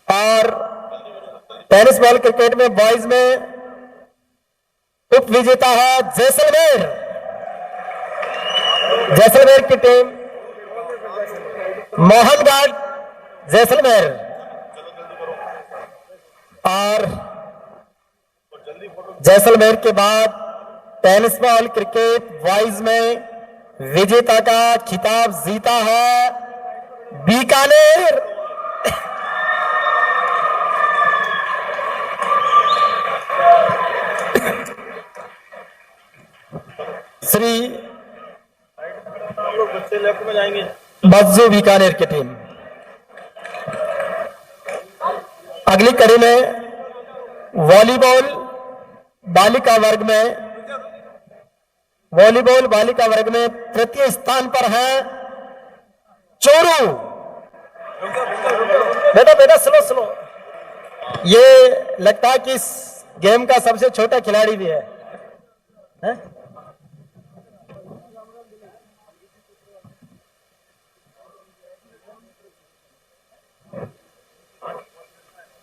और टेनिस बॉल क्रिकेट में बॉयज में उप विजेता है जैसलमेर। जैसलमेर की टीम मोहनगढ़ जैसलमेर। और जैसलमेर के बाद टेनिस बॉल क्रिकेट बॉयज में विजेता का खिताब जीता है बीकानेर। श्री बच्चे लेफ्ट में जाएंगे। बज्जू बीकानेर की टीम। अगली कड़ी में वॉलीबॉल बालिका वर्ग में तृतीय स्थान पर है चोरू। बेटा सुनो सुनो, ये लगता है कि इस गेम का सबसे छोटा खिलाड़ी भी है, हैं?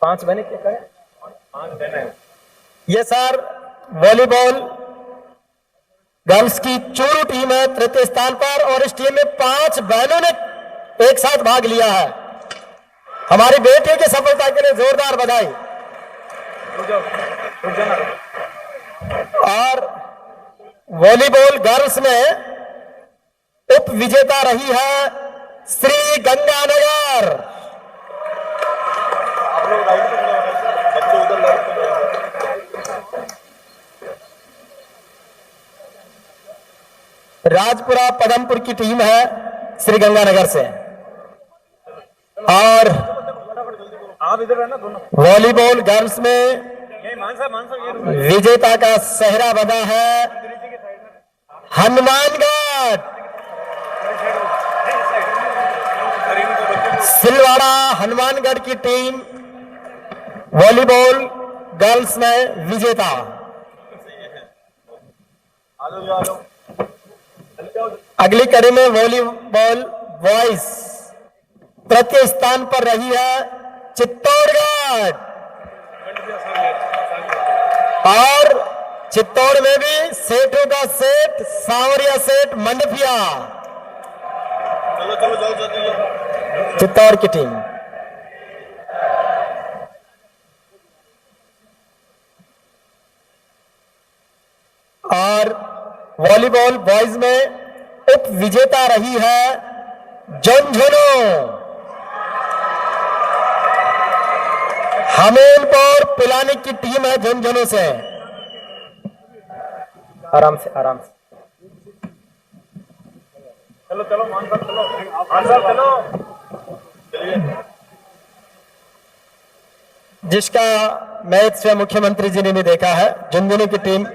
पांच बने क्या करें? 5 बने। ये सर वॉलीबॉल गर्ल्स की चोरू टीम है तृतीय स्थान पर। और इस टीम में 5 बहनों ने एक साथ भाग लिया है। हमारी बेटी की सफलता के लिए जोरदार बधाई। और वॉलीबॉल गर्ल्स में उप विजेता रही है श्री गंगानगर। बच्चे उधर लेफ्ट में। राजपुरा पदमपुर की टीम है श्री गंगानगर से। और आप इधर है ना दोनों। वॉलीबॉल गर्ल्स में ये मानसा ये विजेता का सेहरा बना है हनुमानगढ़। सिलवाड़ा हनुमानगढ़ की टीम वॉलीबॉल गर्ल्स में विजेता। अगली कड़ी में वॉलीबॉल बॉयज तृतीय स्थान पर रही है चित्तौड़गढ़। और चित्तौड़ में भी सेठों का सेठ सांवरिया सेठ मंडपिया चलो चित्तौड़ की टीम। और वॉलीबॉल बॉयज में उप विजेता रही है झुंझुनू। हमीरपुर पिलानी की टीम है झुंझुनू से। आराम से आराम से। चलो चलो मान साहब चलो, मान साहब चलो। जिसका मैच स्वयं मुख्यमंत्री जी ने भी देखा है। झुंझुनू की टीम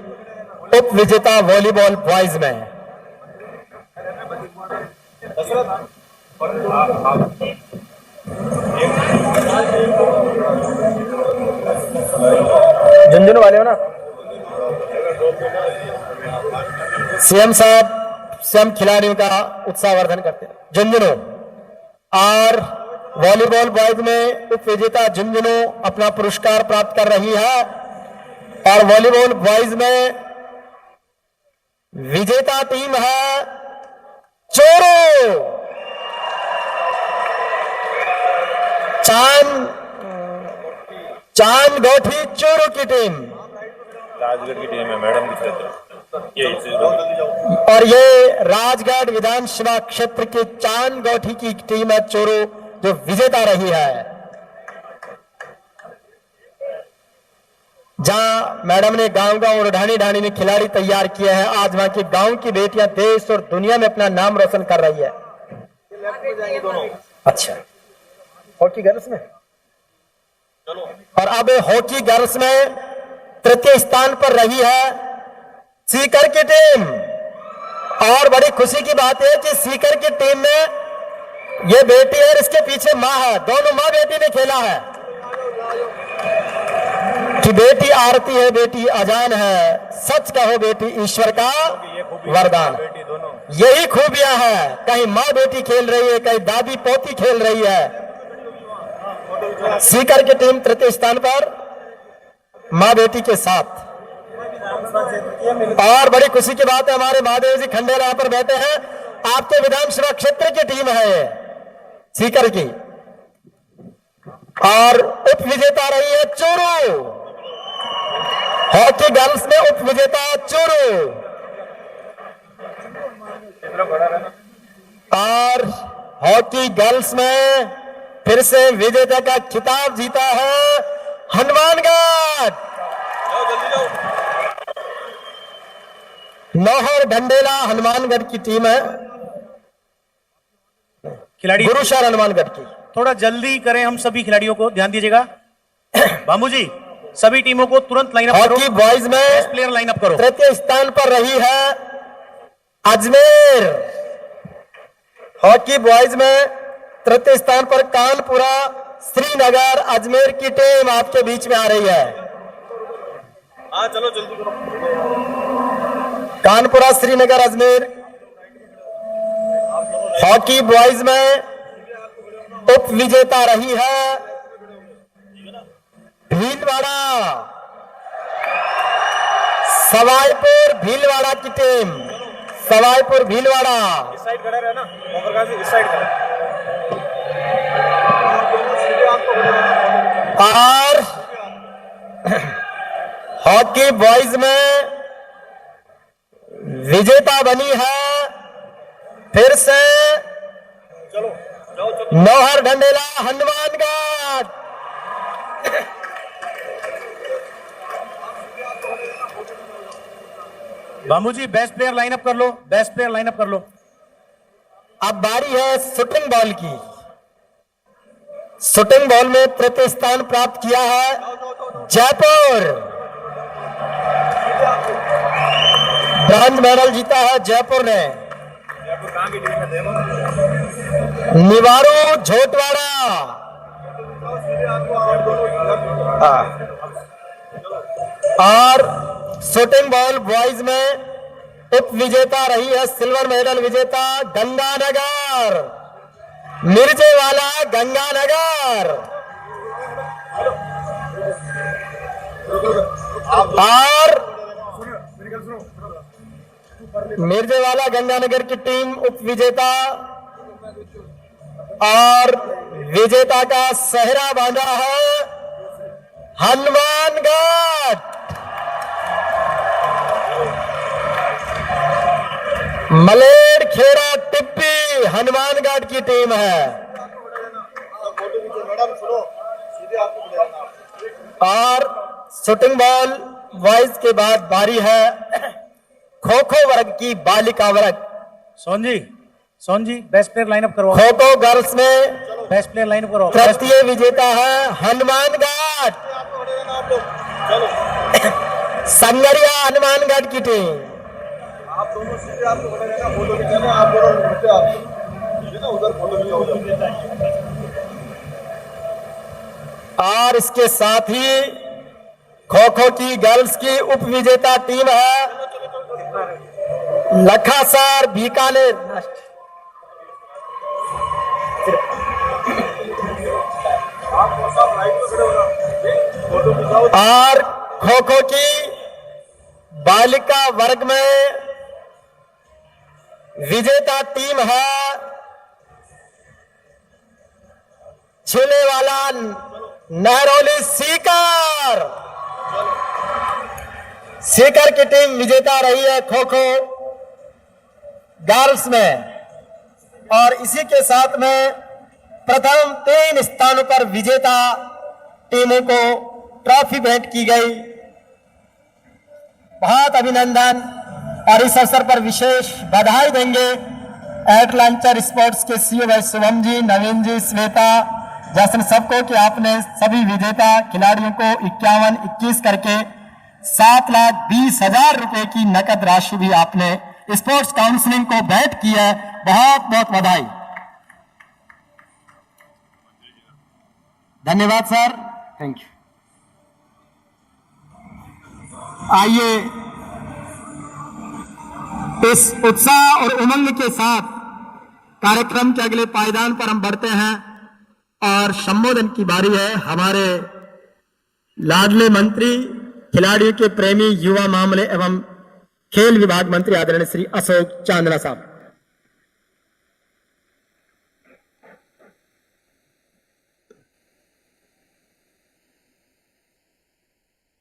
उप विजेता वॉलीबॉल बॉयज में। झुंझुनू वाले हो ना? सीएम साहब स्वयं खिलाड़ियों का उत्साहवर्धन करते हैं। झुंझुनू और वॉलीबॉल बॉयज में उप विजेता झुंझुनू अपना पुरस्कार प्राप्त कर रही है और वॉलीबॉल बॉयज में विजेता टीम है चोरू। चांद गोठी चोरू की टीम। राजगढ़ की टीम है मैडम की तरफ। ये और ये राजगढ़ विधानसभा क्षेत्र के चांद गोठी की टीम है चोरू जो विजेता रही है। जहां मैडम ने गांव-गांव और ढाणी-ढाणी में खिलाड़ी तैयार किए हैं। आज वहां की गांव की बेटियां देश और दुनिया में अपना नाम रोशन कर रही है। अच्छा, हॉकी गर्ल्स में और अब हॉकी गर्ल्स में तृतीय स्थान पर रही है सीकर की टीम। और बड़ी खुशी की बात है कि सीकर की टीम में ये बेटी है और इसके पीछे मां है। दोनों मां बेटी ने खेला है कि बेटी आरती है, बेटी अजान है, सच कहो बेटी ईश्वर का वरदान। यही खूबियां हैं। कहीं मां बेटी खेल रही है, कहीं दादी पोती खेल रही है। सीकर की टीम तृतीय स्थान पर मां बेटी के साथ। और बड़ी खुशी की बात है हमारे महादेव जी खंडेला यहां पर बैठे हैं। आपके विधानसभा क्षेत्र की टीम है ये सीकर की और उप विजेता रही है चोरू। हॉकी गर्ल्स में उप विजेता चोरू और हॉकी गर्ल्स में फिर से विजेता का खिताब जीता है हनुमानगढ़। नौहर ढंडेला हनुमानगढ़ की टीम है। खिलाड़ी गुरुशहर हनुमानगढ़ की। थोड़ा जल्दी करें, हम सभी खिलाड़ियों को ध्यान दीजिएगा। बाबू जी सभी टीमों को तुरंत लाइनअप करो। हॉकी बॉयज में प्लेयर लाइनअप करो। तृतीय स्थान पर रही है अजमेर। हॉकी बॉयज में तृतीय स्थान पर कानपुरा श्रीनगर अजमेर की टीम आपके बीच में आ रही है। हाँ चलो जल्दी करो। कानपुरा श्रीनगर अजमेर। हॉकी बॉयज में उप विजेता रही है भीलवाड़ा, सवाईपुर भीलवाड़ा की टीम। सवाईपुर भीलवाड़ा। इस साइड खड़े रहे ना, ओमप्रकाश जी इस साइड खड़े। और हॉकी बॉयज में विजेता बनी है फिर से चलो जाओ चलो। नौहर ढंडेला हनुमानगढ़। बाबू जी बेस्ट प्लेयर लाइनअप कर लो, बेस्ट प्लेयर लाइनअप कर लो। अब बारी है शूटिंग बॉल की। शूटिंग बॉल में तृतीय स्थान प्राप्त किया है जयपुर। ब्रॉन्ज मेडल जीता है जयपुर ने। कहाँ की टीम है देखो। निवारू झोटवाड़ा। और शूटिंग बॉल बॉयज में उप विजेता रही है सिल्वर मेडल विजेता गंगानगर, मिर्जेवाला गंगानगर। और मिर्जेवाला गंगानगर की टीम उप विजेता और विजेता का सेहरा बांधा है हनुमानगढ़। मलेर खेड़ा टिप्पी हनुमानगढ़ की टीम है। और शूटिंग बॉल बॉयज के बाद बारी है खो खो वर्ग की बालिका वर्ग। सोन जी बेस्ट प्लेयर लाइनअप करवाओ। खो खो गर्ल्स में बेस्ट प्लेयर लाइनअप करवाओ। तृतीय विजेता है हनुमानगढ़, संगरिया हनुमानगढ़ की टीम। आप दोनों सीधे आपको बताएगा फोटो खिंचाने, आप दोनों नीचे आप ना उधर फोटो खिंचाओ। और इसके साथ ही खो खो की गर्ल्स की उप विजेता टीम है लखासर बीकानेर। और खो खो की बालिका वर्ग में विजेता टीम है छिले वाला नहरोली सीकर। सीकर की टीम विजेता रही है खो खो गर्ल्स में। और इसी के साथ में प्रथम 3 स्थानों पर विजेता टीमों को ट्रॉफी भेंट की गई। बहुत अभिनंदन। और इस अवसर पर विशेष बधाई देंगे एडलांचर स्पोर्ट्स के सीईओ भाई शुभम जी, नवीन जी, श्वेता, जैसे सबको कि आपने सभी विजेता खिलाड़ियों को 51-21 करके 7,20,000 रुपए की नकद राशि भी आपने स्पोर्ट्स काउंसलिंग को भेंट की है। बहुत बहुत बधाई। धन्यवाद सर, थैंक यू। आइए इस उत्साह और उमंग के साथ कार्यक्रम के अगले पायदान पर हम बढ़ते हैं और संबोधन की बारी है हमारे लाडले मंत्री, खिलाड़ियों के प्रेमी, युवा मामले एवं खेल विभाग मंत्री आदरणीय श्री अशोक चांदना साहब।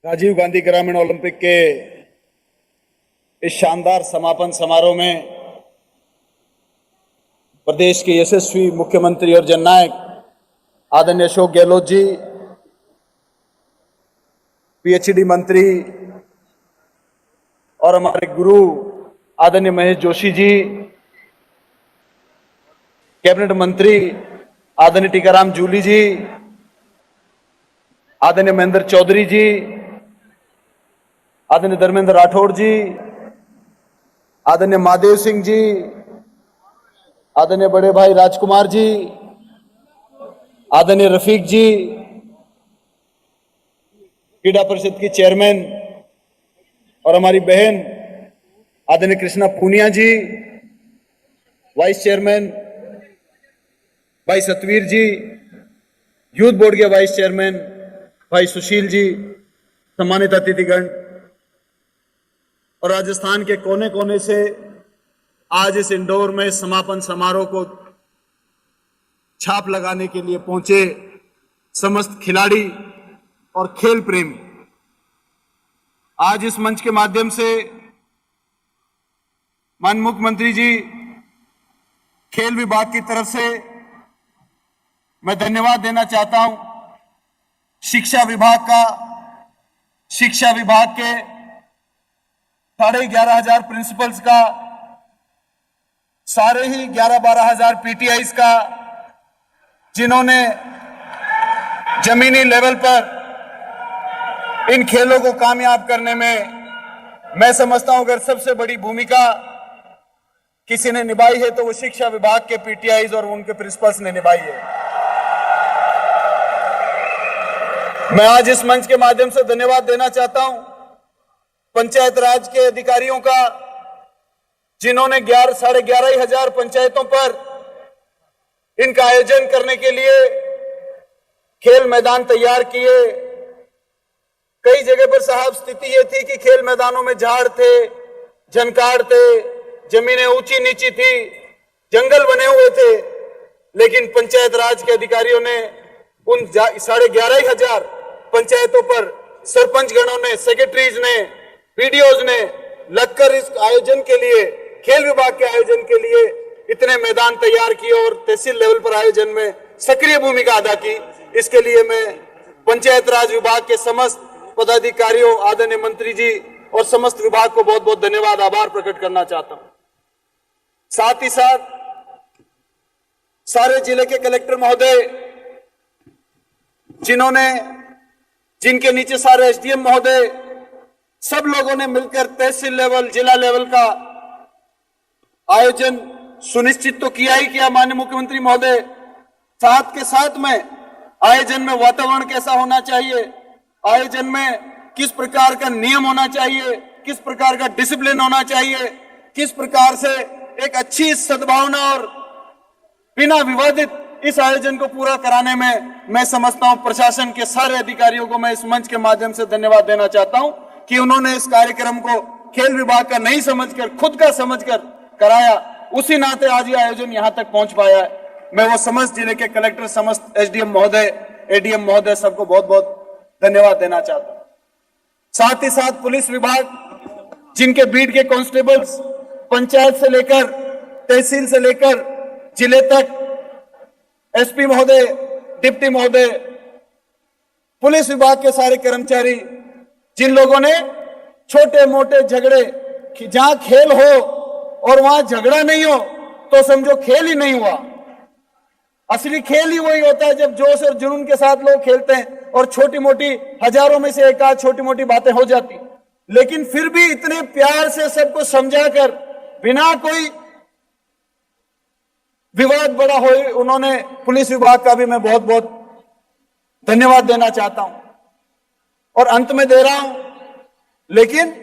राजीव गांधी ग्रामीण ओलंपिक के इस शानदार समापन समारोह में प्रदेश के यशस्वी मुख्यमंत्री और जननायक आदरणीय अशोक गहलोत जी, पीएचडी मंत्री और हमारे गुरु आदरणीय महेश जोशी जी, कैबिनेट मंत्री आदरणीय टीकाराम जूली जी, आदरणीय महेंद्र चौधरी जी, आदरणीय धर्मेंद्र राठौड़ जी, आदरणीय महादेव सिंह जी, आदरणीय बड़े भाई राजकुमार जी, आदरणीय रफीक जी, क्रीड़ा परिषद की चेयरमैन और हमारी बहन आदरणीय कृष्णा पूनिया जी, वाइस चेयरमैन भाई सतवीर जी, यूथ बोर्ड के वाइस चेयरमैन भाई सुशील जी, सम्मानित अतिथिगण और राजस्थान के कोने कोने से आज इस इंदौर में समापन समारोह को छाप लगाने के लिए पहुंचे समस्त खिलाड़ी और खेल प्रेमी, आज इस मंच के माध्यम से माननीय मुख्यमंत्री जी, खेल विभाग की तरफ से मैं धन्यवाद देना चाहता हूं। शिक्षा विभाग का, शिक्षा विभाग के 11,500 प्रिंसिपल्स का, सारे ही 11-12 हजार पीटीआईज का, जिन्होंने जमीनी लेवल पर इन खेलों को कामयाब करने में मैं समझता हूं अगर सबसे बड़ी भूमिका किसी ने निभाई है तो वो शिक्षा विभाग के पीटीआईज और उनके प्रिंसिपल्स ने निभाई है। मैं आज इस मंच के माध्यम से धन्यवाद देना चाहता हूं पंचायत राज के अधिकारियों का, जिन्होंने 11,500 पंचायतों पर इनका आयोजन करने के लिए खेल मैदान तैयार किए। कई जगह पर साहब स्थिति ये थी कि खेल मैदानों में झाड़ थे, झनकार थे, जमीनें ऊंची नीची थी, जंगल बने हुए थे, लेकिन पंचायत राज के अधिकारियों ने उन 11,500 पंचायतों पर सरपंच गणों ने, सेक्रेटरीज ने, पीडीओज ने लगकर इस आयोजन के लिए खेल विभाग के आयोजन के लिए इतने मैदान तैयार किए और तहसील लेवल पर आयोजन में सक्रिय भूमिका अदा की, इसके लिए मैं पंचायत राज विभाग के समस्त पदाधिकारियों, आदरणीय मंत्री जी और समस्त विभाग को बहुत बहुत धन्यवाद, आभार प्रकट करना चाहता हूं। साथ ही साथ सारे जिले के कलेक्टर महोदय, जिनके नीचे सारे एसडीएम महोदय, सब लोगों ने मिलकर तहसील लेवल, जिला लेवल का आयोजन सुनिश्चित तो किया ही किया माननीय मुख्यमंत्री महोदय, साथ के साथ में आयोजन में वातावरण कैसा होना चाहिए, आयोजन में किस प्रकार का नियम होना चाहिए, किस प्रकार का डिसिप्लिन होना चाहिए, किस प्रकार से एक अच्छी सद्भावना और बिना विवादित इस आयोजन को पूरा कराने में मैं समझता हूं प्रशासन के सारे अधिकारियों को मैं इस मंच के माध्यम से धन्यवाद देना चाहता हूं कि उन्होंने इस कार्यक्रम को खेल विभाग का नहीं समझकर, खुद का समझकर कराया। उसी नाते आज ये आयोजन यहां तक पहुंच पाया है। मैं वो समस्त जिले के कलेक्टर, समस्त एसडीएम महोदय, एडीएम महोदय, सबको बहुत बहुत धन्यवाद देना चाहता हूं। साथ ही साथ पुलिस विभाग, जिनके बीट के कांस्टेबल्स पंचायत से लेकर तहसील से लेकर जिले तक, एसपी महोदय, डिप्टी महोदय, पुलिस विभाग के सारे कर्मचारी, जिन लोगों ने छोटे मोटे झगड़े, जहां खेल हो और वहां झगड़ा नहीं हो तो समझो खेल ही नहीं हुआ। असली खेल ही वही होता है जब जोश और जुनून के साथ लोग खेलते हैं और छोटी मोटी, हजारों में से एक आध छोटी मोटी बातें हो जाती, लेकिन फिर भी इतने प्यार से सबको समझाकर बिना कोई विवाद बड़ा हो, उन्होंने पुलिस विभाग का भी मैं बहुत बहुत धन्यवाद देना चाहता हूं और अंत में दे रहा हूं। लेकिन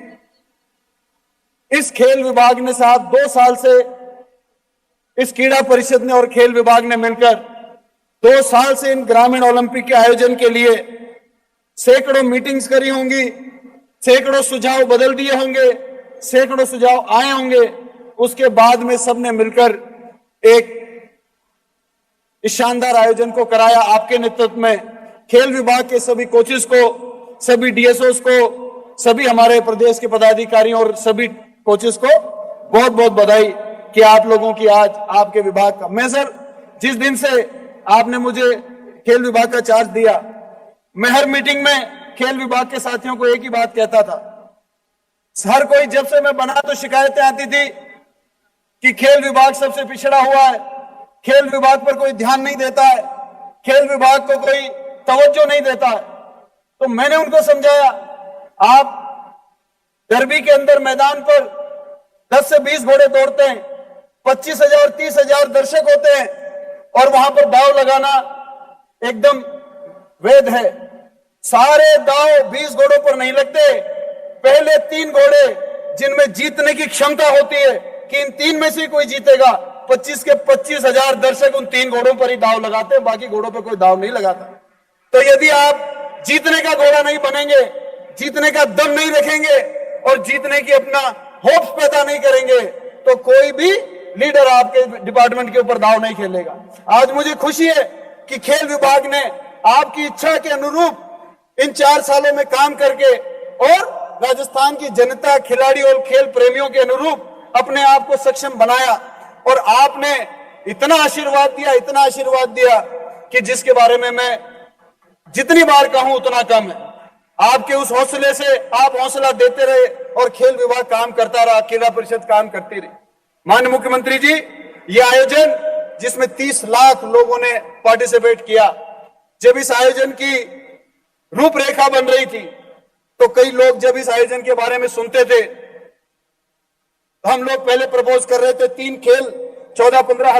इस खेल विभाग ने साहब 2 साल से, इस क्रीड़ा परिषद ने और खेल विभाग ने मिलकर 2 साल से इन ग्रामीण ओलंपिक के आयोजन के लिए सैकड़ों मीटिंग्स करी होंगी, सैकड़ों सुझाव बदल दिए होंगे, सैकड़ों सुझाव आए होंगे। उसके बाद में सबने मिलकर एक इस शानदार आयोजन को कराया। आपके नेतृत्व में खेल विभाग के सभी कोचेस को, सभी डीएसओस को, सभी हमारे प्रदेश के पदाधिकारियों और सभी कोचेस को बहुत बहुत बधाई कि आप लोगों की आज आपके विभाग का, मैं सर जिस दिन से आपने मुझे खेल विभाग का चार्ज दिया, मैं हर मीटिंग में खेल विभाग के साथियों को एक ही बात कहता था। हर कोई, जब से मैं बना तो शिकायतें आती थी कि खेल विभाग सबसे पिछड़ा हुआ है, खेल विभाग पर कोई ध्यान नहीं देता है, खेल विभाग को कोई तवज्जो नहीं देता है। तो मैंने उनको समझाया, आप डर्बी के अंदर मैदान पर 10 से 20 घोड़े दौड़ते हैं, 25,000 30,000 दर्शक होते हैं और वहां पर दाव लगाना एकदम वैध है। सारे दाव 20 घोड़ों पर नहीं लगते, पहले 3 घोड़े जिनमें जीतने की क्षमता होती है कि इन 3 में से कोई जीतेगा, 25 के 25,000 दर्शक उन 3 घोड़ों पर ही दाव लगाते हैं, बाकी घोड़ों पर कोई दाव नहीं लगाता। तो यदि आप जीतने का घोड़ा नहीं बनेंगे, जीतने का दम नहीं रखेंगे और जीतने की अपना होप्स पैदा नहीं करेंगे तो कोई भी लीडर आपके डिपार्टमेंट के ऊपर दाव नहीं खेलेगा। आज मुझे खुशी है कि खेल विभाग ने आपकी इच्छा के अनुरूप इन 4 सालों में काम करके और राजस्थान की जनता, खिलाड़ी और खेल प्रेमियों के अनुरूप अपने आप को सक्षम बनाया और आपने इतना आशीर्वाद दिया, इतना आशीर्वाद दिया कि जिसके बारे में मैं जितनी बार कहूं उतना कम है। आपके उस हौसले से आप हौसला देते रहे और खेल विभाग काम करता रहा, क्रीड़ा परिषद काम करती रही। माननीय मुख्यमंत्री जी, ये आयोजन जिसमें 30 लाख लोगों ने पार्टिसिपेट किया, जब इस आयोजन की रूपरेखा बन रही थी तो कई लोग जब इस आयोजन के बारे में सुनते थे तो हम लोग पहले प्रपोज कर रहे थे 3 खेल, 14-15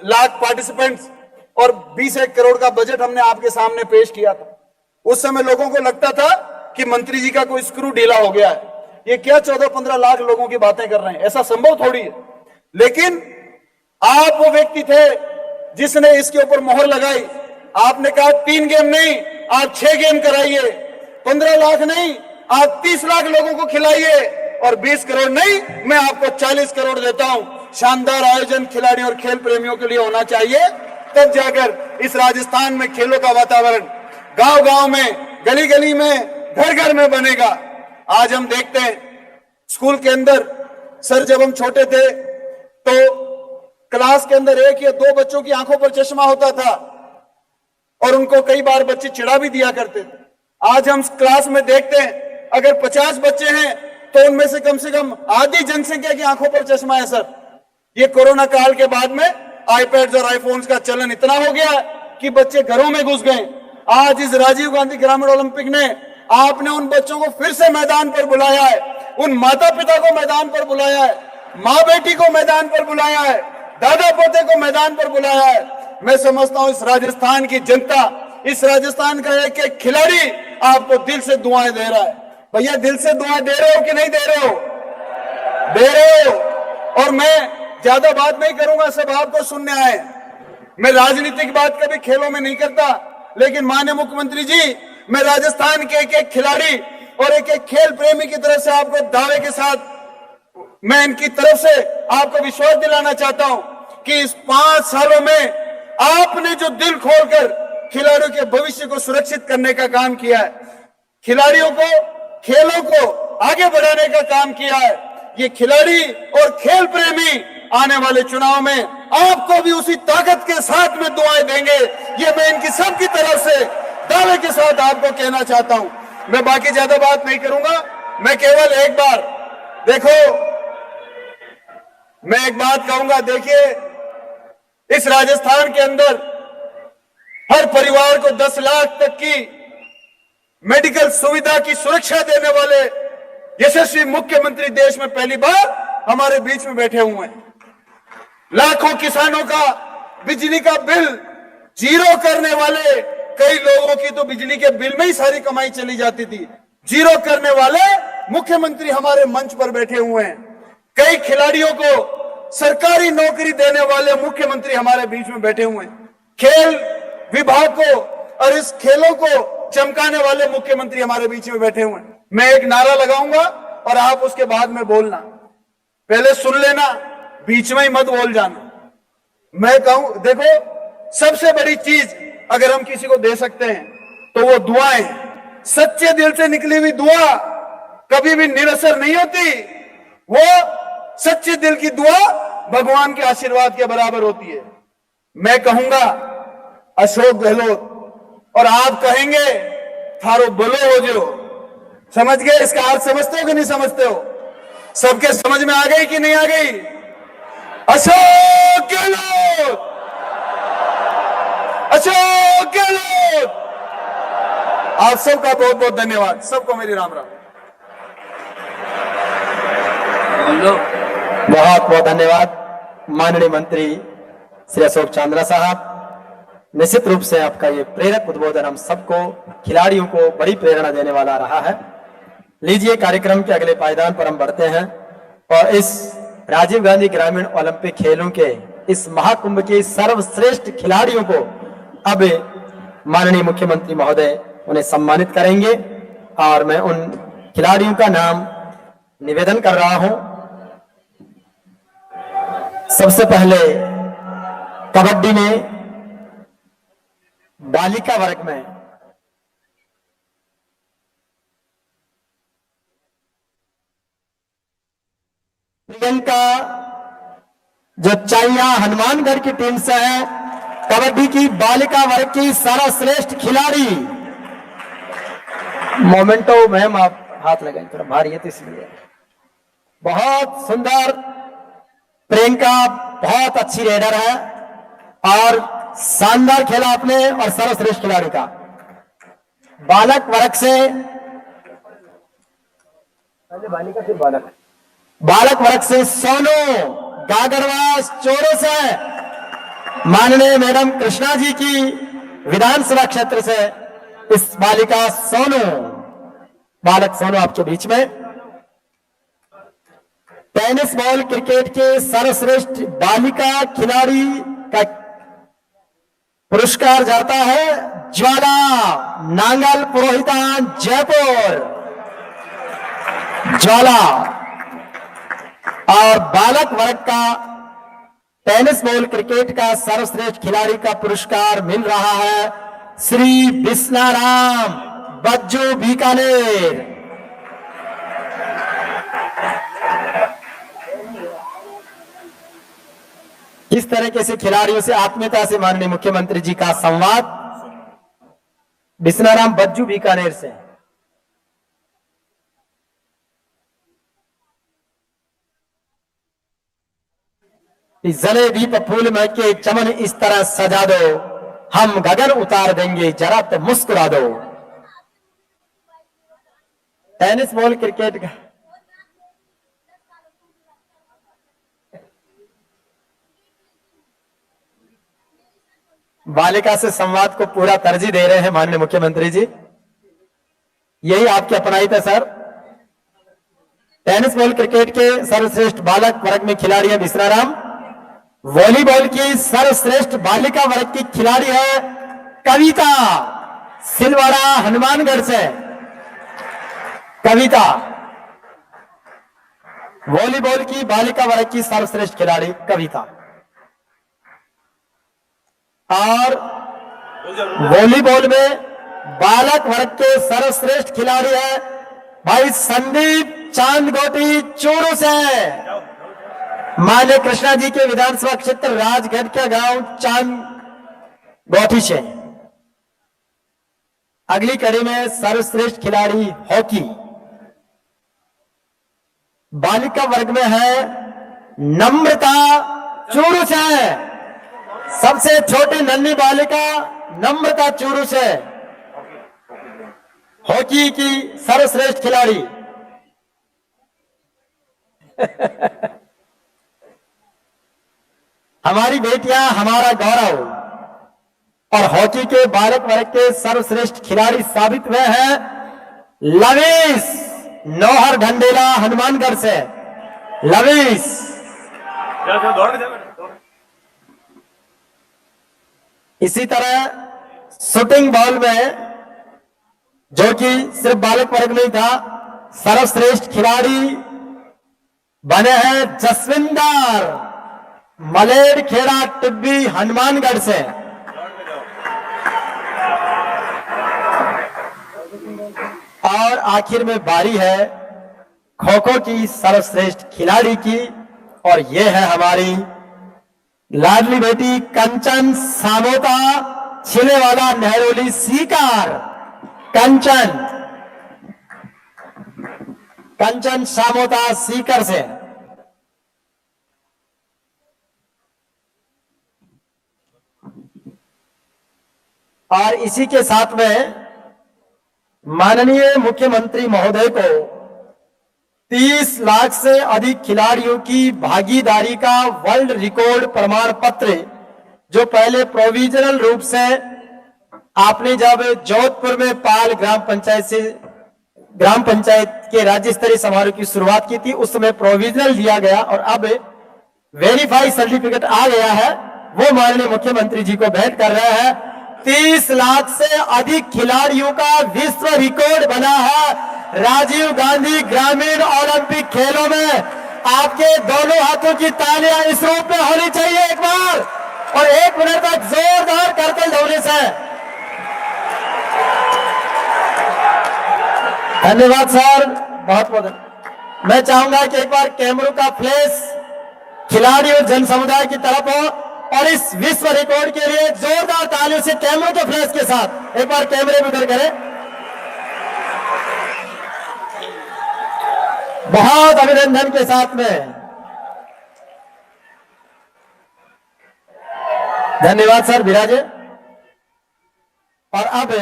लाख पार्टिसिपेंट्स और 20-1 करोड़ का बजट हमने आपके सामने पेश किया था। उस समय लोगों को लगता था कि मंत्री जी का कोई स्क्रू ढीला हो गया है, ये क्या 14-15 लाख लोगों की बातें कर रहे हैं, ऐसा संभव थोड़ी है। लेकिन आप वो व्यक्ति थे जिसने इसके ऊपर मोहर लगाई। आपने कहा 3 गेम नहीं, आप 6 गेम कराइए, 15 लाख नहीं, आप 30 लाख लोगों को खिलाइए और 20 करोड़ नहीं, मैं आपको 40 करोड़ देता हूं। शानदार आयोजन खिलाड़ी और खेल प्रेमियों के लिए होना चाहिए, तब जाकर इस राजस्थान में खेलों का वातावरण गांव गांव में, गली गली में, घर घर में बनेगा। आज हम देखते हैं स्कूल के अंदर सर जब हम छोटे थे तो क्लास के अंदर 1 या 2 बच्चों की आंखों पर चश्मा होता था और उनको कई बार बच्चे चिढ़ा भी दिया करते थे। आज हम क्लास में देखते हैं अगर 50 बच्चे हैं तो उनमें से कम आधी जनसंख्या की आंखों पर चश्मा है। सर, ये कोरोना काल के बाद में आईपैड्स और आईफोन्स का चलन इतना हो गया कि बच्चे घरों में घुस गए। आज इस राजीव गांधी ग्रामीण ओलंपिक ने आपने उन बच्चों को फिर से मैदान पर बुलाया है, उन माता पिता को मैदान पर बुलाया है, माँ बेटी को मैदान पर बुलाया है, दादा पोते को मैदान पर बुलाया है। मैं समझता हूं इस राजस्थान की जनता, इस राजस्थान का एक एक खिलाड़ी आपको दिल से दुआएं दे रहा है। भैया दिल से दुआएं दे रहे हो कि नहीं दे रहे हो? दे रहे हो। और मैं ज्यादा बात नहीं करूंगा, सब आपको सुनने आए। मैं राजनीतिक बात कभी खेलों में नहीं करता, लेकिन माननीय मुख्यमंत्री जी, मैं राजस्थान के एक एक खिलाड़ी और एक एक खेल प्रेमी की तरफ से आपको दावे के साथ मैं इनकी तरफ से आपको विश्वास दिलाना चाहता हूं कि इस 5 सालों में आपने जो दिल खोलकर खिलाड़ियों के भविष्य को सुरक्षित करने का काम किया है, खिलाड़ियों को, खेलों को आगे बढ़ाने का काम किया है, ये खिलाड़ी और खेल प्रेमी आने वाले चुनाव में आपको भी उसी ताकत के साथ में दुआएं देंगे। ये मैं इनकी सबकी तरफ से दावे के साथ आपको कहना चाहता हूं। मैं बाकी ज्यादा बात नहीं करूंगा, मैं केवल एक बार देखो, मैं एक बात कहूंगा। देखिए, इस राजस्थान के अंदर हर परिवार को 10 लाख तक की मेडिकल सुविधा की सुरक्षा देने वाले यशस्वी मुख्यमंत्री देश में पहली बार हमारे बीच में बैठे हुए हैं। लाखों किसानों का बिजली का बिल जीरो करने वाले, कई लोगों की तो बिजली के बिल में ही सारी कमाई चली जाती थी, जीरो करने वाले मुख्यमंत्री हमारे मंच पर बैठे हुए हैं। कई खिलाड़ियों को सरकारी नौकरी देने वाले मुख्यमंत्री हमारे बीच में बैठे हुए हैं। खेल विभाग को और इस खेलों को चमकाने वाले मुख्यमंत्री हमारे बीच में बैठे हुए हैं। मैं एक नारा लगाऊंगा और आप उसके बाद में बोलना, पहले सुन लेना, बीच में ही मत बोल जाना। मैं कहूं, देखो, सबसे बड़ी चीज अगर हम किसी को दे सकते हैं तो वो दुआएं। सच्चे दिल से निकली हुई दुआ कभी भी निरसर नहीं होती। वो सच्चे दिल की दुआ भगवान के आशीर्वाद के बराबर होती है। मैं कहूंगा अशोक गहलोत, और आप कहेंगे थारो बोलो हो जो। समझ गए? इसका अर्थ समझते हो कि नहीं समझते हो? सबके समझ में आ गई कि नहीं आ गई? अशोक गहलोत, अशोक गहलोत। आप सबका बहुत बहुत धन्यवाद, सबको मेरी राम राम। बहुत बहुत धन्यवाद माननीय मंत्री श्री अशोक चांद्रा साहब। निश्चित रूप से आपका ये प्रेरक उद्बोधन हम सबको, खिलाड़ियों को बड़ी प्रेरणा देने वाला रहा है। लीजिए, कार्यक्रम के अगले पायदान पर हम बढ़ते हैं और इस राजीव गांधी ग्रामीण ओलंपिक खेलों के इस महाकुंभ के सर्वश्रेष्ठ खिलाड़ियों को अब माननीय मुख्यमंत्री महोदय उन्हें सम्मानित करेंगे और मैं उन खिलाड़ियों का नाम निवेदन कर रहा हूं। सबसे पहले कबड्डी में बालिका वर्ग में प्रियंका जो चाइया हनुमानगढ़ की टीम से है, कबड्डी की बालिका वर्ग की सर्वश्रेष्ठ खिलाड़ी। मोमेंटो मैम, आप हाथ लगाएं, थोड़ा भारी है तो इसलिए। बहुत सुंदर प्रियंका, बहुत अच्छी रेडर है और शानदार खेला आपने और सर्वश्रेष्ठ खिलाड़ी का। बालक वर्ग से, पहले बालिका फिर बालक, बालक वर्ग से सोनू गागरवास चोरों से माननीय मैडम कृष्णा जी की विधानसभा क्षेत्र से इस बालिका सोनू, बालक सोनू आपके बीच में। टेनिस बॉल क्रिकेट के सर्वश्रेष्ठ बालिका खिलाड़ी का पुरस्कार जाता है ज्वाला नांगल पुरोहितान जयपुर, ज्वाला। और बालक वर्ग का टेनिस बॉल क्रिकेट का सर्वश्रेष्ठ खिलाड़ी का पुरस्कार मिल रहा है श्री बिस्नाराम बज्जू बीकानेर। इस तरीके से खिलाड़ियों से आत्मीयता से माननीय मुख्यमंत्री जी का संवाद। बिस्नाराम बज्जू बीकानेर से। इस जले दीप फूल में के चमन इस तरह सजा दो, हम गगन उतार देंगे जरा तो मुस्कुरा दो। टेनिस बॉल क्रिकेट का बालिका से संवाद को पूरा तरजीह दे रहे हैं माननीय मुख्यमंत्री जी। यही आपकी अपनाई था सर। टेनिस बॉल क्रिकेट के सर्वश्रेष्ठ बालक वर्ग में खिलाड़ी है बिस्नाराम। वॉलीबॉल की सर्वश्रेष्ठ बालिका वर्ग की खिलाड़ी है कविता, सिलवाड़ा हनुमानगढ़ से। कविता वॉलीबॉल की बालिका वर्ग की सर्वश्रेष्ठ खिलाड़ी कविता। और वॉलीबॉल में बालक वर्ग के सर्वश्रेष्ठ खिलाड़ी है भाई संदीप चांदगोटी चूरू से। मान्य कृष्णा जी के विधानसभा क्षेत्र राजगढ़ के गांव चांदगोटी से। अगली कड़ी में सर्वश्रेष्ठ खिलाड़ी हॉकी बालिका वर्ग में है नम्रता चूरू से। सबसे छोटी नन्ही बालिका नम्रता चूरू से हॉकी की सर्वश्रेष्ठ खिलाड़ी। हमारी बेटियां हमारा गौरव। और हॉकी के बालक वर्ग के सर्वश्रेष्ठ खिलाड़ी साबित हुए हैं लवेश नौहर ढंडेला हनुमानगढ़ से। लवेश इसी तरह शूटिंग बॉल में जो कि सिर्फ बालक वर्ग नहीं था, सर्वश्रेष्ठ खिलाड़ी बने हैं जसविंदर मलेर खेड़ा टिब्बी हनुमानगढ़ से। और आखिर में बारी है खो खो की सर्वश्रेष्ठ खिलाड़ी की। और यह है हमारी लाडली बेटी कंचन सामोता छिलेवाला नेहरोली सीकर। कंचन सामोता सीकर से। और इसी के साथ में माननीय मुख्यमंत्री महोदय को 30 लाख से अधिक खिलाड़ियों की भागीदारी का वर्ल्ड रिकॉर्ड प्रमाण पत्र, जो पहले प्रोविजनल रूप से आपने जब जोधपुर में पाल ग्राम पंचायत के राज्य स्तरीय समारोह की शुरुआत की थी, उस समय प्रोविजनल दिया गया और अब वेरीफाई सर्टिफिकेट आ गया है, वो माननीय मुख्यमंत्री जी को भेंट कर रहे हैं। 30 लाख से अधिक खिलाड़ियों का विश्व रिकॉर्ड बना है राजीव गांधी ग्रामीण ओलंपिक खेलों में। आपके दोनों हाथों की तालियां इस रूप में होनी चाहिए एक बार, और 1 मिनट तक जोरदार करतल ढोने से। धन्यवाद सर, बहुत बहुत। मैं चाहूंगा कि एक बार कैमरों का फ्लैश खिलाड़ी और जन समुदाय की तरफ हो, और इस विश्व रिकॉर्ड के लिए जोरदार तालियों से कैमरों के फ्लैश के साथ एक बार कैमरे में उधर करें। बहुत अभिनंदन के साथ में धन्यवाद सर, विराजे। और अब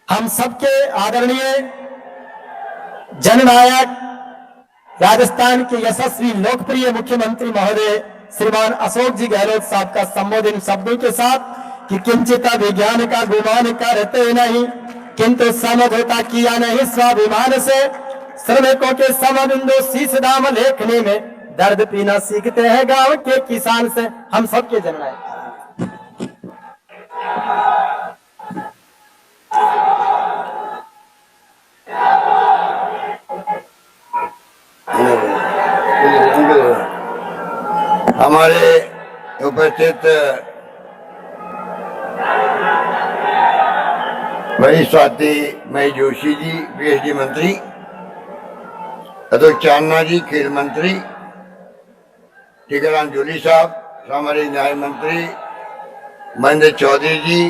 हम सबके आदरणीय जननायक राजस्थान के यशस्वी लोकप्रिय मुख्यमंत्री महोदय श्रीमान अशोक जी गहलोत साहब का संबोधन शब्दों के साथ कि किंचित विज्ञान का गुमान करते नहीं, किंतु समझौता किया नहीं स्वाभिमान से। श्रमिकों के समबिंदु शीश दाम लेखने में दर्द पीना सीखते हैं गांव के किसान से। हम सबके जननायक हमारे उपस्थित वही स्वाति मई जोशी जी पीएचडी मंत्री, अतुल चांदना जी खेल मंत्री, टीकाराम जूली साहब, सामाजिक न्याय मंत्री महेंद्र चौधरी जी,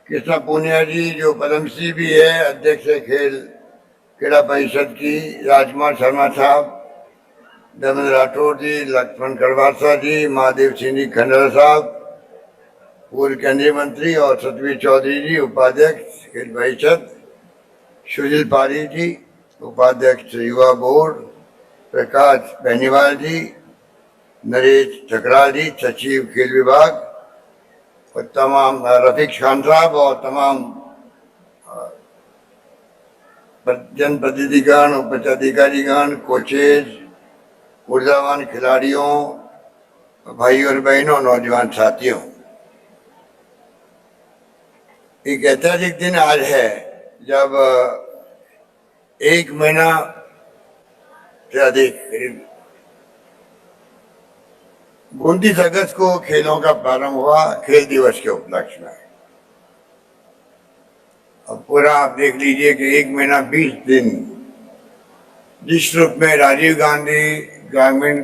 कृष्णा पूनिया जी जो पद्मश्री भी है, अध्यक्ष है खेल क्रीड़ा परिषद की, राजकुमार शर्मा साहब, धर्मेंद्र राठौर जी, लक्ष्मण कड़वासा जी, महादेव सिंह जी खंडर साहब, पूर्व केंद्रीय मंत्री, और सतवीर चौधरी जी उपाध्यक्ष खेल परिषद, सुशील पारी जी उपाध्यक्ष युवा बोर्ड, प्रकाश बेनीवाल जी, नरेश ठकराल जी सचिव खेल विभाग, और तमाम रफीक खान साहब और तमाम जनप्रतिनिधिगण, उपाधिकारीगण, कोचेज, ऊर्जावान खिलाड़ियों, भाई और बहनों, नौजवान साथियों, एक ऐतिहासिक दिन आज है जब 1 महीना से अधिक, करीब 29 अगस्त को खेलों का प्रारंभ हुआ खेल दिवस के उपलक्ष्य में। अब पूरा आप देख लीजिए कि 1 महीना 20 दिन जिस रूप में राजीव गांधी ग्रामीण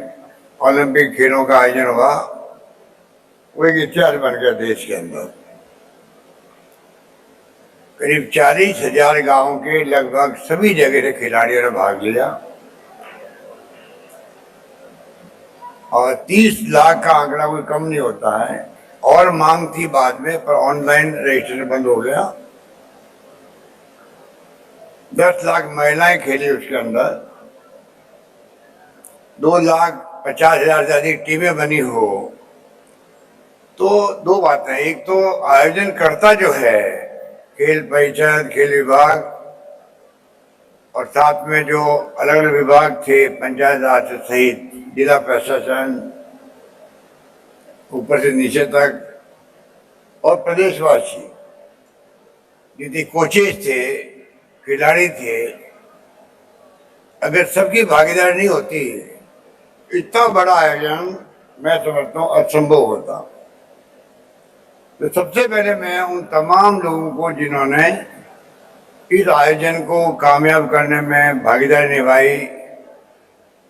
ओलंपिक खेलों का आयोजन हुआ, वो एक इतिहास बन गया देश के अंदर। करीब 40,000 गांवों के लगभग सभी जगह से खिलाड़ियों ने भाग लिया और 30 लाख का आंकड़ा कोई कम नहीं होता है। और मांग थी बाद में, पर ऑनलाइन रजिस्ट्रेशन बंद हो गया। 10 लाख महिलाएं खेली उसके अंदर, 2,50,000 से अधिक टीमें बनी हो। तो दो बातें, एक तो आयोजन करता जो है खेल परिषद, खेल विभाग, और साथ में जो अलग अलग विभाग थे, पंचायत राज सहित जिला प्रशासन, ऊपर से नीचे तक, और प्रदेशवासी जितने कोचेज थे, खिलाड़ी थे, अगर सबकी भागीदारी नहीं होती इतना बड़ा आयोजन मैं समझता हूँ असंभव होता। तो सबसे पहले मैं उन तमाम लोगों को जिन्होंने इस आयोजन को कामयाब करने में भागीदारी निभाई,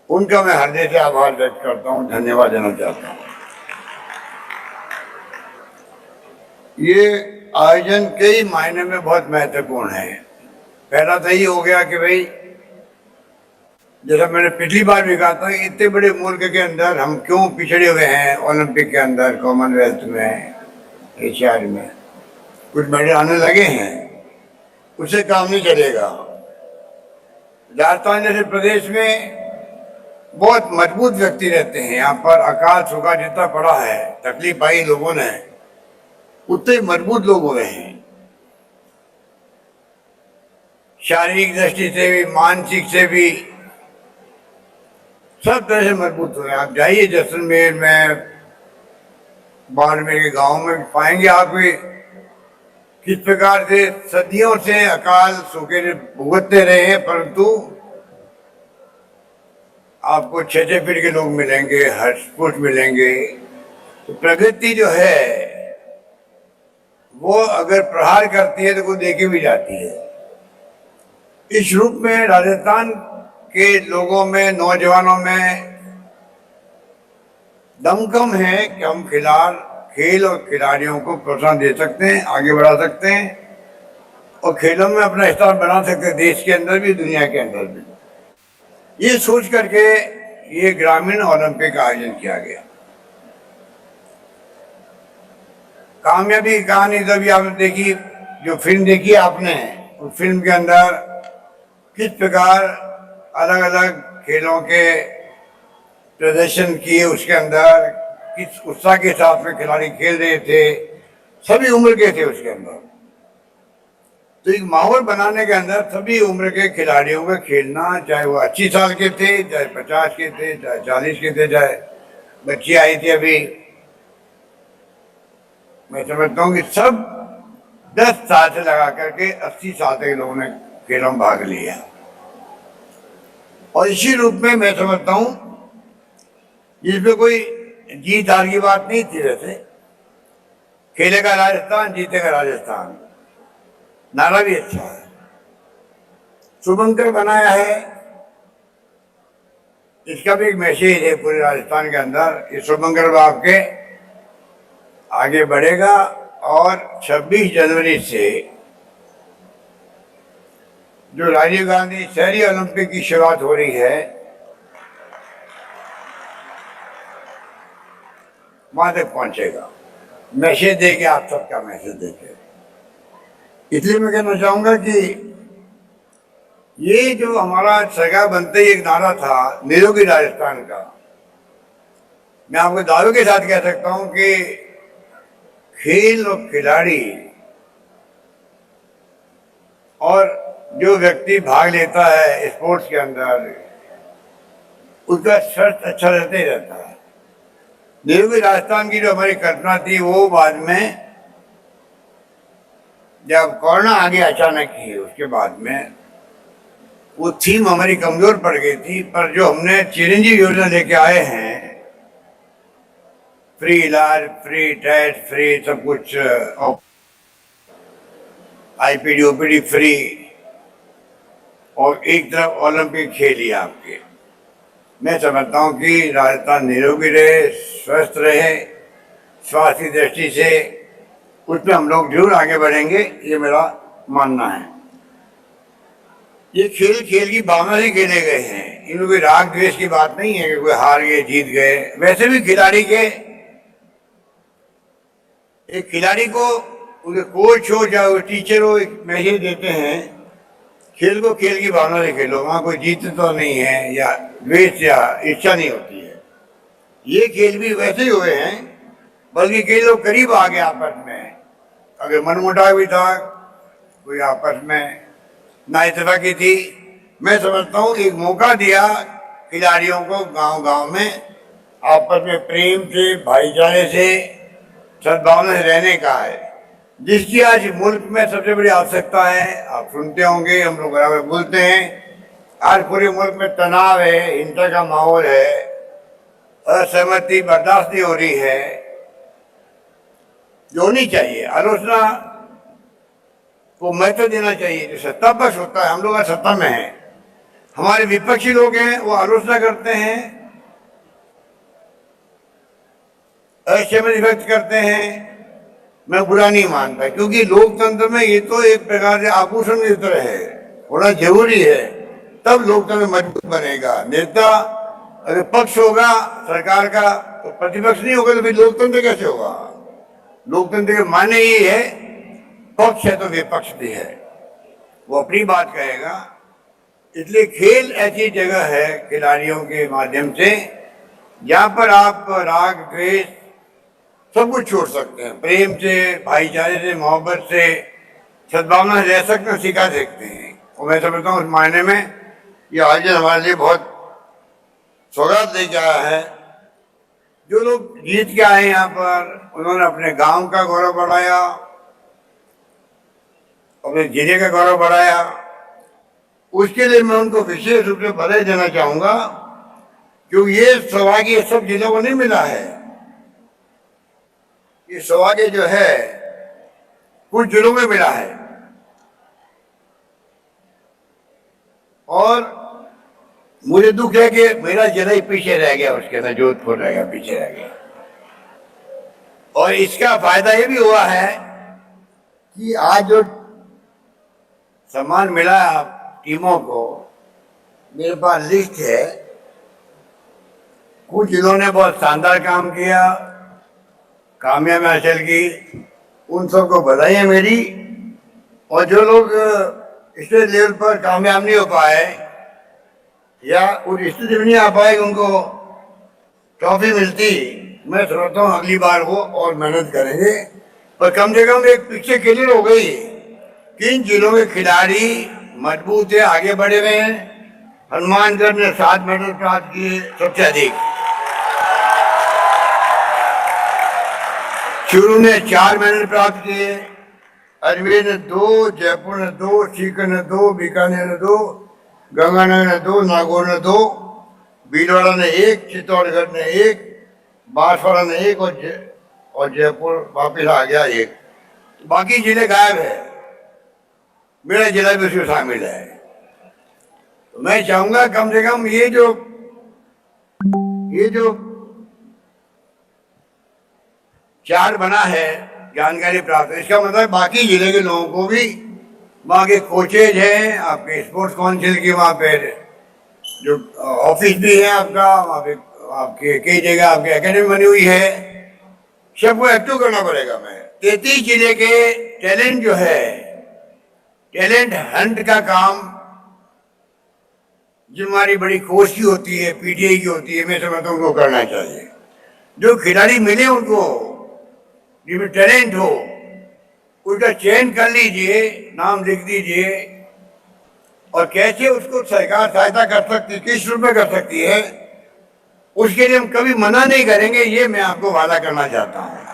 उनका मैं हृदय से आभार व्यक्त करता हूँ, धन्यवाद देना चाहता हूँ। ये आयोजन कई मायने में बहुत महत्वपूर्ण है। पहला तो ये हो गया कि भाई, जैसा मैंने पिछली बार भी कहा था, इतने बड़े मुल्क के अंदर हम क्यों पिछड़े हुए हैं ओलंपिक के अंदर, कॉमनवेल्थ में, एशियाड में कुछ मेडल आने लगे हैं, उससे काम नहीं चलेगा। राजस्थान जैसे प्रदेश में बहुत मजबूत व्यक्ति रहते हैं। यहाँ पर अकाल सूखा जितना पड़ा है, तकलीफ आई लोगों ने, उतने मजबूत लोग हुए हैं, शारीरिक दृष्टि से भी, मानसिक से भी, सब तरह से मजबूत हुए। आप जाइए जैसलमेर में, बाड़मेर के गांव में पाएंगे आप किस प्रकार से सदियों से अकाल सूखे से भुगतते रहे हैं, परंतु आपको 6-6 फीट के लोग मिलेंगे, हर्षपुष्ट मिलेंगे। तो प्रगति जो है वो अगर प्रहार करती है तो कोई देखे भी जाती है। इस रूप में राजस्थान के लोगों में, नौजवानों में दमखम है कि हम खेल और खिलाड़ियों को प्रोत्साहन दे सकते हैं, आगे बढ़ा सकते हैं और खेलों में अपना स्थान बना सकते हैं, देश के अंदर भी, दुनिया के अंदर भी। ये सोच करके ये ग्रामीण ओलंपिक का आयोजन किया गया। कामयाबी की कहानी तभी आपने देखी, जो फिल्म देखी आपने, उस फिल्म के अंदर किस प्रकार अलग अलग खेलों के प्रदर्शन किए, उसके अंदर किस उत्साह के साथ में खिलाड़ी खेल रहे थे, सभी उम्र के थे उसके अंदर। तो एक माहौल बनाने के अंदर सभी उम्र के खिलाड़ियों का खेलना, चाहे वो 80 साल के थे, चाहे 50 के थे, चाहे 40 के थे, चाहे बच्ची आई थी अभी, मैं समझता हूँ कि सब 10 साल से लगा करके 80 साल तक लोगों ने खेलों में भाग लिया। और इसी रूप में मैं समझता हूँ जिसमें कोई जीत हार की बात नहीं थी। वैसे खेलेगा राजस्थान, जीतेगा राजस्थान, नारा भी अच्छा है। शुभंकर बनाया है, इसका भी एक मैसेज है पूरे राजस्थान के अंदर। ये शुभंकर बाब के आगे बढ़ेगा और 26 जनवरी से जो राजीव गांधी शहरी ओलंपिक की शुरुआत हो रही है वहां तक पहुंचेगा। मैसेज देके, आप सबका मैसेज देके। इसलिए मैं कहना चाहूंगा कि ये जो हमारा सरकार बनते ही एक नारा था निरोगी राजस्थान का, मैं आपको दावे के साथ कह सकता हूं कि खेल और खिलाड़ी और जो व्यक्ति भाग लेता है स्पोर्ट्स के अंदर, उसका स्वास्थ्य अच्छा रहता ही रहता है। निरोगी राजस्थान की जो हमारी कल्पना थी वो बाद में जब कोरोना आ गया अचानक ही, उसके बाद में वो थीम हमारी कमजोर पड़ गई थी। पर जो हमने चिरंजीवी योजना लेके आए हैं, फ्री इलाज, फ्री टेस्ट, फ्री सब कुछ, आईपीडी ओपीडी फ्री, और एक तरफ ओलंपिक खेल ही आपके। मैं समझता हूँ कि राजस्थान निरोगी रहे, स्वस्थ रहे, स्वास्थ्य की दृष्टि से उसमें हम लोग जरूर आगे बढ़ेंगे, ये मेरा मानना है। ये खेल खेल की भावना से खेले गए हैं, इनमें कोई राग द्वेष की बात नहीं है कि कोई हार गए जीत गए। वैसे भी खिलाड़ी के, एक खिलाड़ी को उनके कोच हो या वो टीचर हो एक मैसेज देते हैं, खेल को खेल की भावना से खेलो, वहां कोई जीत तो नहीं है या द्वेष या इच्छा नहीं होती है। ये खेल भी वैसे ही हुए हैं, बल्कि कई लोग करीब आ गए आपस में। अगर मनमुटाव भी था, कोई आपस में नाइतफाकी थी, मैं समझता हूँ एक मौका दिया खिलाड़ियों को गांव गांव में आपस में प्रेम से, भाईचारे से, सद्भावना से रहने का है, जिसकी आज मुल्क में सबसे बड़ी आवश्यकता है। आप सुनते होंगे, हम लोग बराबर बोलते हैं, आज पूरे मुल्क में तनाव है, हिंसा का माहौल है, असहमति बर्दाश्त नहीं हो रही है, जो होनी चाहिए। आलोचना को महत्व देना चाहिए। जो सत्ता पक्ष होता है, हम लोग सत्ता में हैं, हमारे विपक्षी लोग हैं, वो आलोचना करते हैं, असहमति व्यक्त करते हैं। मैं बुरा नहीं मानता, क्योंकि लोकतंत्र में ये तो एक प्रकार से आभूषण की तरह है, होना जरूरी है, तब लोकतंत्र मजबूत बनेगा। नेता अगर पक्ष होगा सरकार का तो प्रतिपक्ष नहीं होगा, तो फिर लोकतंत्र कैसे होगा? लोकतंत्र के माने ही है, पक्ष है तो विपक्ष भी है, वो अपनी बात कहेगा। इसलिए खेल ऐसी जगह है खिलाड़ियों के माध्यम से जहां पर आप राग द्वेष सब कुछ छोड़ सकते हैं, प्रेम से, भाईचारे से, मोहब्बत से, सद्भावना से रह सकते हैं, सिखा सकते हैं। और मैं समझता हूँ उस मायने में ये आयोजन हमारे लिए बहुत सौगात लेके आया है। जो लोग जीत के आए यहाँ पर, उन्होंने अपने गांव का गौरव बढ़ाया, अपने जिले का गौरव बढ़ाया, उसके लिए मैं उनको विशेष रूप से बधाई देना चाहूंगा, क्योंकि ये सौभाग्य सब जिलों को नहीं मिला है। ये सौभाग्य जो है कुछ जिलों में मिला है, और मुझे दुख है कि मेरा जिला ही पीछे रह गया, उसके अंदर जोधपुर रह गया, पीछे रह गया। और इसका फायदा ये भी हुआ है कि आज जो सम्मान मिला टीमों को, मेरे पास लिस्ट है, कुछ जिन्होंने बहुत शानदार काम किया, कामयाबी हासिल की, उन सबको बधाई है मेरी। और जो लोग स्टेट लेवल पर कामयाब नहीं हो पाए या उस स्थिति में नहीं आ पाए, उनको ट्रॉफी मिलती, मैं समझता हूँ अगली बार वो और मेहनत करेंगे। पर कम से कम एक पिक्चर क्लियर हो गई, किन जिलों के खिलाड़ी मजबूत है, आगे बढ़े हुए हैं। हनुमानगढ़ ने 7 मेडल प्राप्त किए, सबसे अधिक। चूरू ने 4 मेडल प्राप्त किए, अजमेर ने 2, जयपुर ने 2, सीकर ने 2, बीकानेर ने 2, गंगानगर ने 2, नागौर ने 2, भीलवाड़ा ने 1, चित्तौड़गढ़ ने 1, बांसवाड़ा ने 1 और जयपुर वापिस आ गया 1। बाकी जिले गायब है, मेरा जिला भी उसमें शामिल है। तो मैं चाहूंगा कम से कम ये जो ये जो चार्ट बना है जानकारी प्राप्त, इसका मतलब बाकी जिले के लोगों को भी, वहाँ के कोचेज हैं, आपके स्पोर्ट्स काउंसिल की वहाँ पे जो ऑफिस भी है आपका, वहाँ पे आपके कई जगह आपकी एकेडमी बनी हुई है, सबको एक्टिव करना पड़ेगा। मैं 33 जिले के टैलेंट जो है, टैलेंट हंट का काम जो हमारी बड़ी कोर्स की होती है, पीटीआई की होती है, मैं समझता हूँ उनको करना चाहिए। जो खिलाड़ी मिले उनको जिनमें टैलेंट हो, उसका चयन कर लीजिए, नाम लिख दीजिए, और कैसे उसको सरकार सहायता कर सकती है, किस रूप में कर सकती है, उसके लिए हम कभी मना नहीं करेंगे, ये मैं आपको वादा करना चाहता हूँ।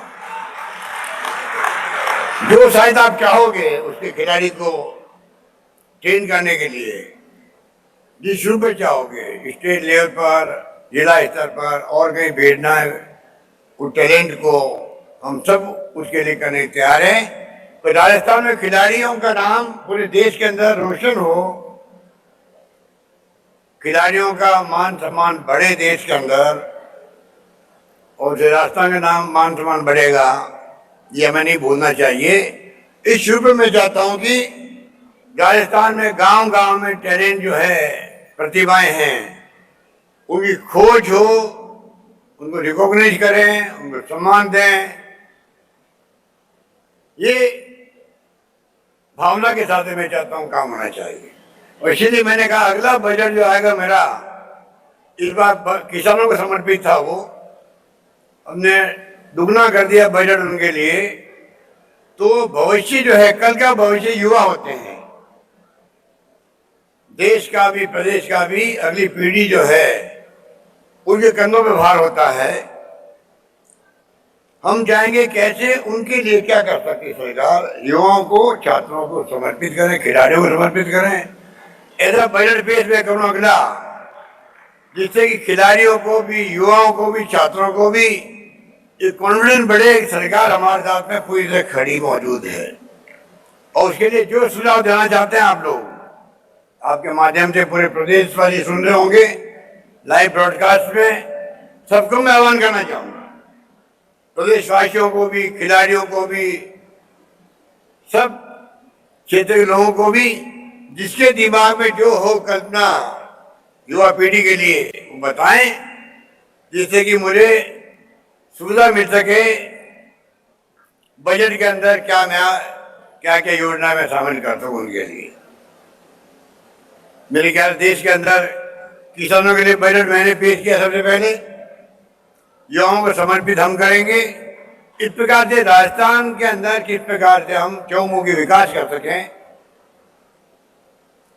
जो सहायता आप चाहोगे उसके खिलाड़ी को ट्रेन करने के लिए, जिस रूप में चाहोगे, स्टेट लेवल पर, जिला स्तर पर और कहीं भेजना है उस टैलेंट को, हम सब उसके लिए करने तैयार हैं। तो राजस्थान में खिलाड़ियों का नाम पूरे देश के अंदर रोशन हो, खिलाड़ियों का मान सम्मान बढ़े देश के अंदर, और राजस्थान का नाम मान सम्मान बढ़ेगा, ये हमें नहीं भूलना चाहिए। इस रूप में मैं चाहता हूं कि राजस्थान में गांव गांव में टैलेंट जो है, प्रतिभाएं हैं, उनकी खोज हो, उनको रिकॉग्नाइज करें, उनको सम्मान दें, ये भावना के साथ मैं चाहता हूं काम होना चाहिए। और इसीलिए मैंने कहा अगला बजट जो आएगा मेरा, इस बार किसानों को समर्पित था, वो हमने दुगना कर दिया बजट उनके लिए। तो भविष्य जो है, कल का भविष्य युवा होते हैं, देश का भी प्रदेश का भी, अगली पीढ़ी जो है उनके कंधों पे भार होता है। हम जाएंगे कैसे, उनके लिए क्या कर सकती है सरकार, युवाओं को, छात्रों को समर्पित करें, खिलाड़ियों को समर्पित करें। ऐसा बजट पेश में करूँ अगला, जिससे कि खिलाड़ियों को भी, युवाओं को भी, छात्रों को भी ये कॉन्फिडेंस बढ़े कि सरकार हमारे साथ में पूरी तरह खड़ी मौजूद है। और उसके लिए जो सुझाव देना चाहते हैं आप लोग, आपके माध्यम से पूरे प्रदेश वासी सुन रहे होंगे लाइव ब्रॉडकास्ट में, सबको मैं आह्वान करना चाहूंगा, प्रदेशवासियों को भी, खिलाड़ियों को भी, सब क्षेत्र के लोगों को भी, जिसके दिमाग में जो हो कल्पना युवा पीढ़ी के लिए, वो बताएं, जिससे कि मुझे सुविधा मिल सके बजट के अंदर क्या नया, क्या क्या योजना में शामिल कर सकूं उनके लिए। मेरे ख्याल देश के अंदर किसानों के लिए बजट मैंने पेश किया सबसे पहले, युवाओं को समर्पित हम करेंगे। इस प्रकार से राजस्थान के अंदर किस प्रकार से हम चौमुखी विकास कर सकें।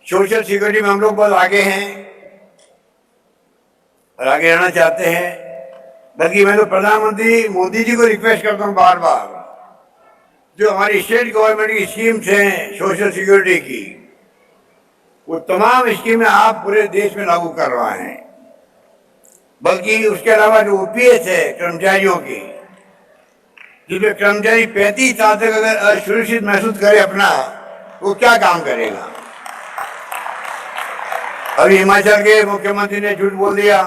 सोशल सिक्योरिटी में हम लोग बहुत आगे हैं और आगे रहना चाहते हैं। बल्कि मैं तो प्रधानमंत्री मोदी जी को रिक्वेस्ट करता हूं बार बार, जो हमारी स्टेट गवर्नमेंट की स्कीम्स हैं सोशल सिक्योरिटी की, वो तमाम स्कीमें आप पूरे देश में लागू करवाएं। बल्कि उसके अलावा जो ओपीएस है कर्मचारियों की, जिसमें कर्मचारी 35 साल तक अगर असुरक्षित महसूस करे अपना, वो क्या काम करेगा। अभी हिमाचल के मुख्यमंत्री ने झूठ बोल दिया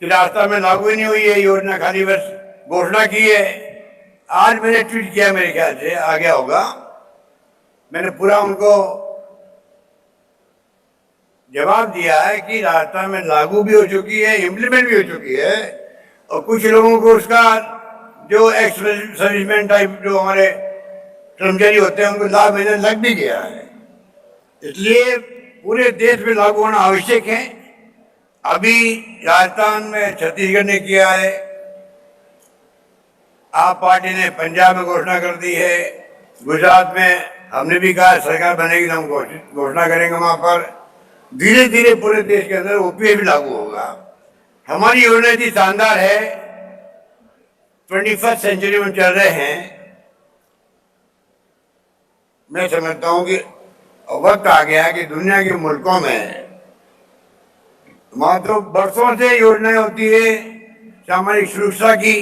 कि राजस्थान में लागू ही नहीं हुई है योजना, खाली बस घोषणा की है। आज मैंने ट्वीट किया, मेरे ख्याल से आ गया होगा, मैंने पूरा उनको जवाब दिया है कि राजस्थान में लागू भी हो चुकी है, इम्प्लीमेंट भी हो चुकी है, और कुछ लोगों को उसका जो एक्स सर्विसमैन टाइप जो हमारे कर्मचारी होते हैं, उनको लाभ मिलने लग भी गया है। इसलिए पूरे देश में लागू होना आवश्यक है। अभी राजस्थान में छत्तीसगढ़ ने किया है, आप पार्टी ने पंजाब में घोषणा कर दी है, गुजरात में हमने भी कहा सरकार बनेगी तो हम घोषणा करेंगे वहां पर। धीरे धीरे पूरे देश के अंदर ओपीएस भी लागू होगा। हमारी योजना इतनी शानदार है, 21st सेंचुरी में चल रहे हैं। मैं समझता हूं कि वक्त आ गया है कि दुनिया के मुल्कों में वहां तो बरसों से योजनाएं होती है सामाजिक सुरक्षा की,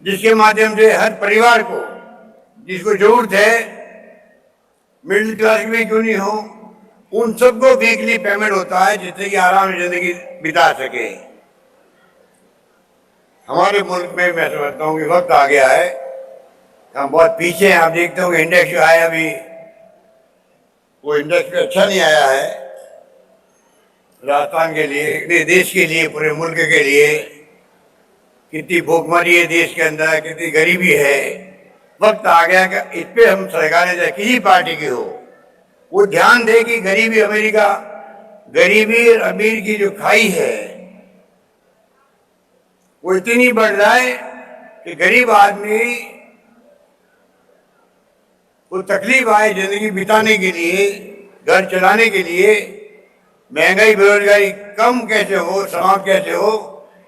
जिसके माध्यम से हर परिवार को जिसको जरूरत है, मिडिल क्लास में क्यों नहीं हो, उन सबको वीकली पेमेंट होता है, जिससे कि आराम से जिंदगी बिता सके। हमारे मुल्क में मैं समझता हूँ कि वक्त आ गया है, हम बहुत पीछे हैं। आप देखते हो कि इंडेक्स जो आया अभी, वो इंडेक्स भी अच्छा नहीं आया है राजस्थान के लिए, देश के लिए, पूरे मुल्क के लिए। कितनी भूखमरी है देश के अंदर, कितनी गरीबी है। वक्त आ गया कि इस पे हम सरकारें चाहे किसी पार्टी की हो, वो ध्यान दे कि गरीबी अमेरिका, गरीबी और अमीर की जो खाई है वो इतनी बढ़ रहा है कि गरीब आदमी को तकलीफ आए जिंदगी बिताने के लिए, घर चलाने के लिए। महंगाई, बेरोजगारी कम कैसे हो, समाप्त कैसे हो,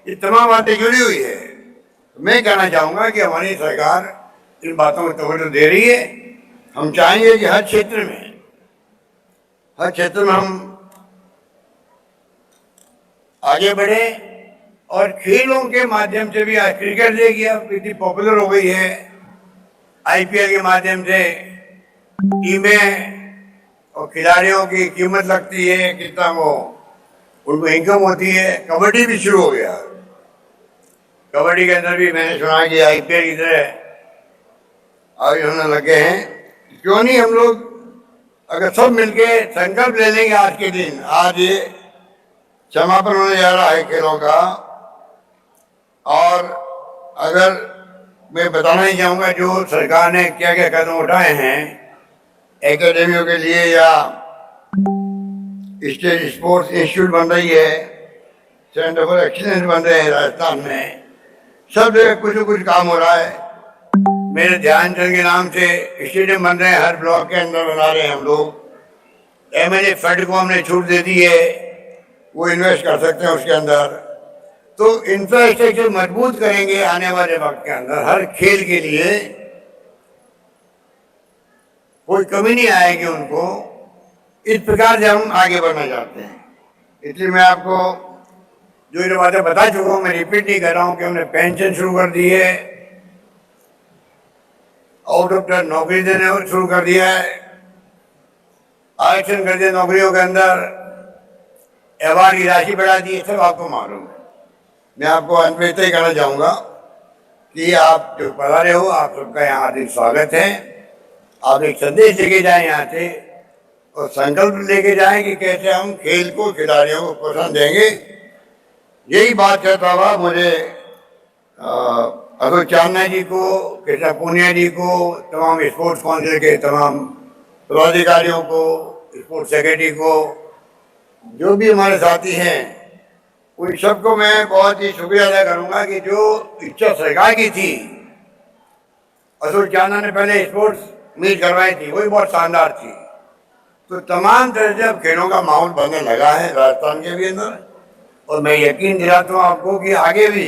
ये तमाम बातें जुड़ी हुई है। मैं कहना चाहूंगा कि हमारी सरकार इन बातों को तवज्जो दे रही है। हम चाहेंगे कि हर क्षेत्र में हम आगे बढ़े और खेलों के माध्यम से भी। आज क्रिकेट देखिए अब इतनी पॉपुलर हो गई है, आईपीएल के माध्यम से टीमें और खिलाड़ियों की कीमत लगती है, कितना वो उनको इनकम होती है। कबड्डी भी शुरू हो गया, कबड्डी के अंदर भी मैंने सुना कि आईपीएल की तरह आगे होने लगे हैं। क्यों नहीं हम लोग अगर सब मिलके संकल्प ले लेंगे आज के दिन, आज ये समापन होने जा रहा है खेलों का, और अगर मैं बताना ही चाहूँगा जो सरकार ने क्या क्या कदम उठाए हैं एकेडमियों के लिए, या स्टेट स्पोर्ट्स इंस्टीट्यूट बन रही है, सेंटर फॉर एक्सीलेंस बन रहे हैं राजस्थान में, सब जगह कुछ न कुछ काम हो रहा है। मेरे ध्यानचंद के नाम से स्टेडियम बन रहे हैं, हर ब्लॉक के अंदर बना रहे हैं हम लोग। एमएलए फंड को हमने छूट दे दी है, वो इन्वेस्ट कर सकते हैं उसके अंदर। तो इंफ्रास्ट्रक्चर मजबूत करेंगे आने वाले वक्त के अंदर, हर खेल के लिए कोई कमी नहीं आएगी उनको। इस प्रकार से हम आगे बढ़ना चाहते हैं। इसलिए मैं आपको जो ये बातें बता चुका हूँ, मैं रिपीट नहीं कर रहा हूँ कि हमने पेंशन शुरू कर दी है, आउट ऑफ टर्न नौकरी देने शुरू कर दिया है, आरक्षण कर दिया नौकरियों के अंदर, अवार्ड की राशि बढ़ा दी है, सब आपको मालूम है। मैं आपको अंत में इतना ही कहना चाहूँगा कि आप जो पधारे हो, आप सबका यहाँ हार्दिक स्वागत है। आप एक संदेश लेके जाएं यहाँ से और संकल्प लेके जाएं कि कैसे हम खेल को, खिलाड़ियों को प्रोत्साहन देंगे। यही बात कहता हुआ मुझे अतुल चांदना जी को, कृष्णा पूनिया जी को, तमाम स्पोर्ट्स काउंसिल के तमाम पदाधिकारियों को, स्पोर्ट्स सेक्रेटरी को, जो भी हमारे साथी हैं, उन सबको मैं बहुत ही शुक्रिया अदा करूंगा कि जो इच्छा सरकार की थी, अतुल चांदना ने पहले स्पोर्ट्स मीट करवाई थी, वही बहुत शानदार थी। तो तमाम तरह से अब खेलों का माहौल बनने लगा है राजस्थान के भी अंदर, और मैं यकीन दिलाता हूँ आपको कि आगे भी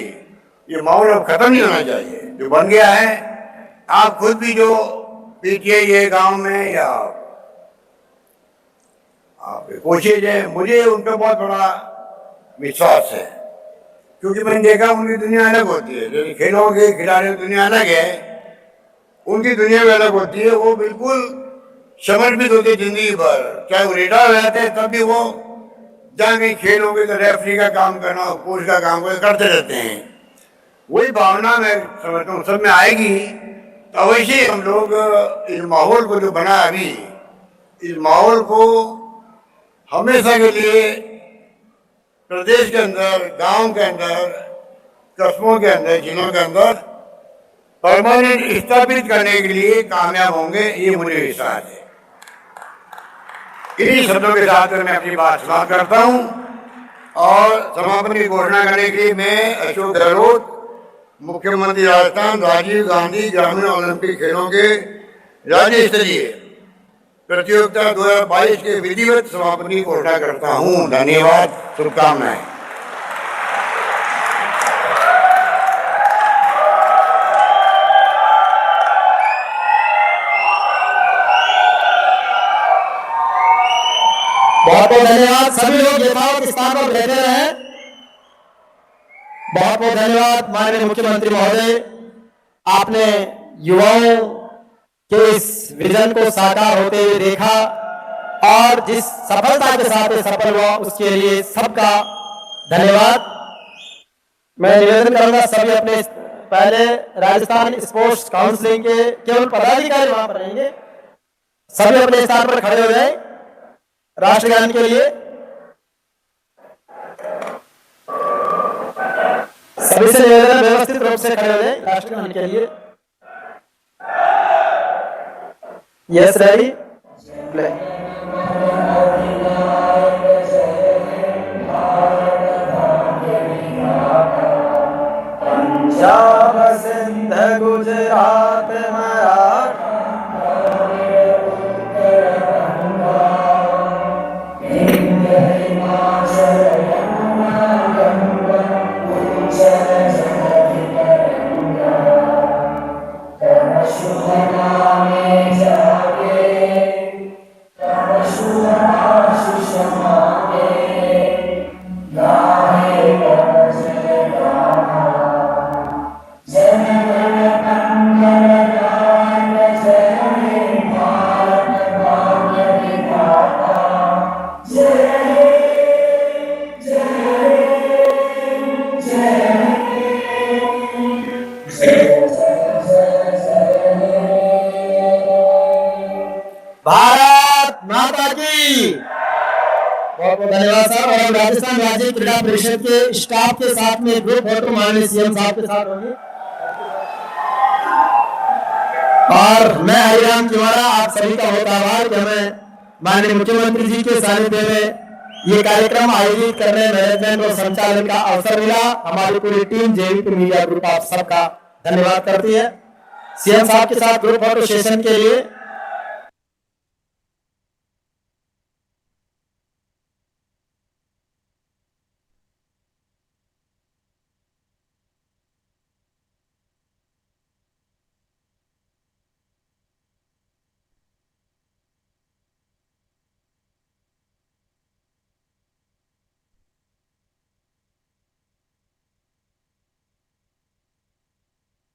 ये माहौल अब खत्म नहीं होना चाहिए जो बन गया है। आप खुद भी जो पीटीआई है गांव में, या आप कोशिश है, मुझे उन पर बहुत बड़ा विश्वास है, क्योंकि मैंने देखा उनकी दुनिया अलग होती है। जैसे खेलों की खिलाड़ियों की दुनिया अलग है, उनकी दुनिया भी अलग होती है। वो बिल्कुल समर्पित होते जिंदगी भर, चाहे वो रिटायर हो जाते हैं तब भी वो जहाँ कहीं खेल होंगे तो रेफरी का काम करना, कोच का काम करते रहते हैं। वही भावना मैं समझता हूँ सब में आएगी तो अवश्य हम लोग इस माहौल को जो बना अभी, इस माहौल को हमेशा के लिए प्रदेश के अंदर, गांव के अंदर, कस्बों के अंदर, जिलों के अंदर परमानेंट स्थापित करने के लिए कामयाब होंगे, ये मुझे विश्वास है। इन्हीं शब्दों के साथ मैं अपनी बात समाप्त करता हूं और समापन की घोषणा करने के लिए मैं अशोक गहलोत, मुख्यमंत्री राजस्थान, राजीव गांधी ग्रामीण ओलंपिक खेलों के राज्य स्तरीय प्रतियोगिता 2022 के विधिवत समापन की घोषणा करता हूं। धन्यवाद, शुभकामनाएं। बहुत बहुत धन्यवाद। सभी लोग यथावत स्थान पर बैठे रहे। बहुत बहुत धन्यवाद माननीय मुख्यमंत्री महोदय, आपने युवाओं के इस विजन को साकार होते हुए देखा और जिस सफलता के साथ ये सफल हुआ उसके लिए सबका धन्यवाद। मैं निवेदन करूंगा सभी अपने पहले राजस्थान स्पोर्ट्स काउंसिलिंग के केवल पदाधिकारी वहां पर रहेंगे, सभी अपने स्थान पर खड़े हो जाए राष्ट्रगान के लिए। सभी से निवेदन व्यवस्थित रूप से खड़े हो जाए राष्ट्रगान के लिए। Yes ready play. Punjab Sindh Gujarat Maratha Bharat माता की। बहुत बहुत धन्यवाद सर। और राजस्थान राज्य क्रीड़ा परिषद के स्टाफ के साथ में ग्रुप फोटो माननीय सीएम साहब के साथ होगी। और मैं हरिराम तिवारा आप सभी का बहुत आभार कि हमें माननीय मुख्यमंत्री जी के सानिध्य में ये कार्यक्रम आयोजित करने मैनेजमेंट और संचालन का अवसर मिला। हमारी पूरी टीम जेवीपी मीडिया ग्रुप आप सबका धन्यवाद करती है। सीएम साहब के साथ ग्रुप फोटो सेशन के लिए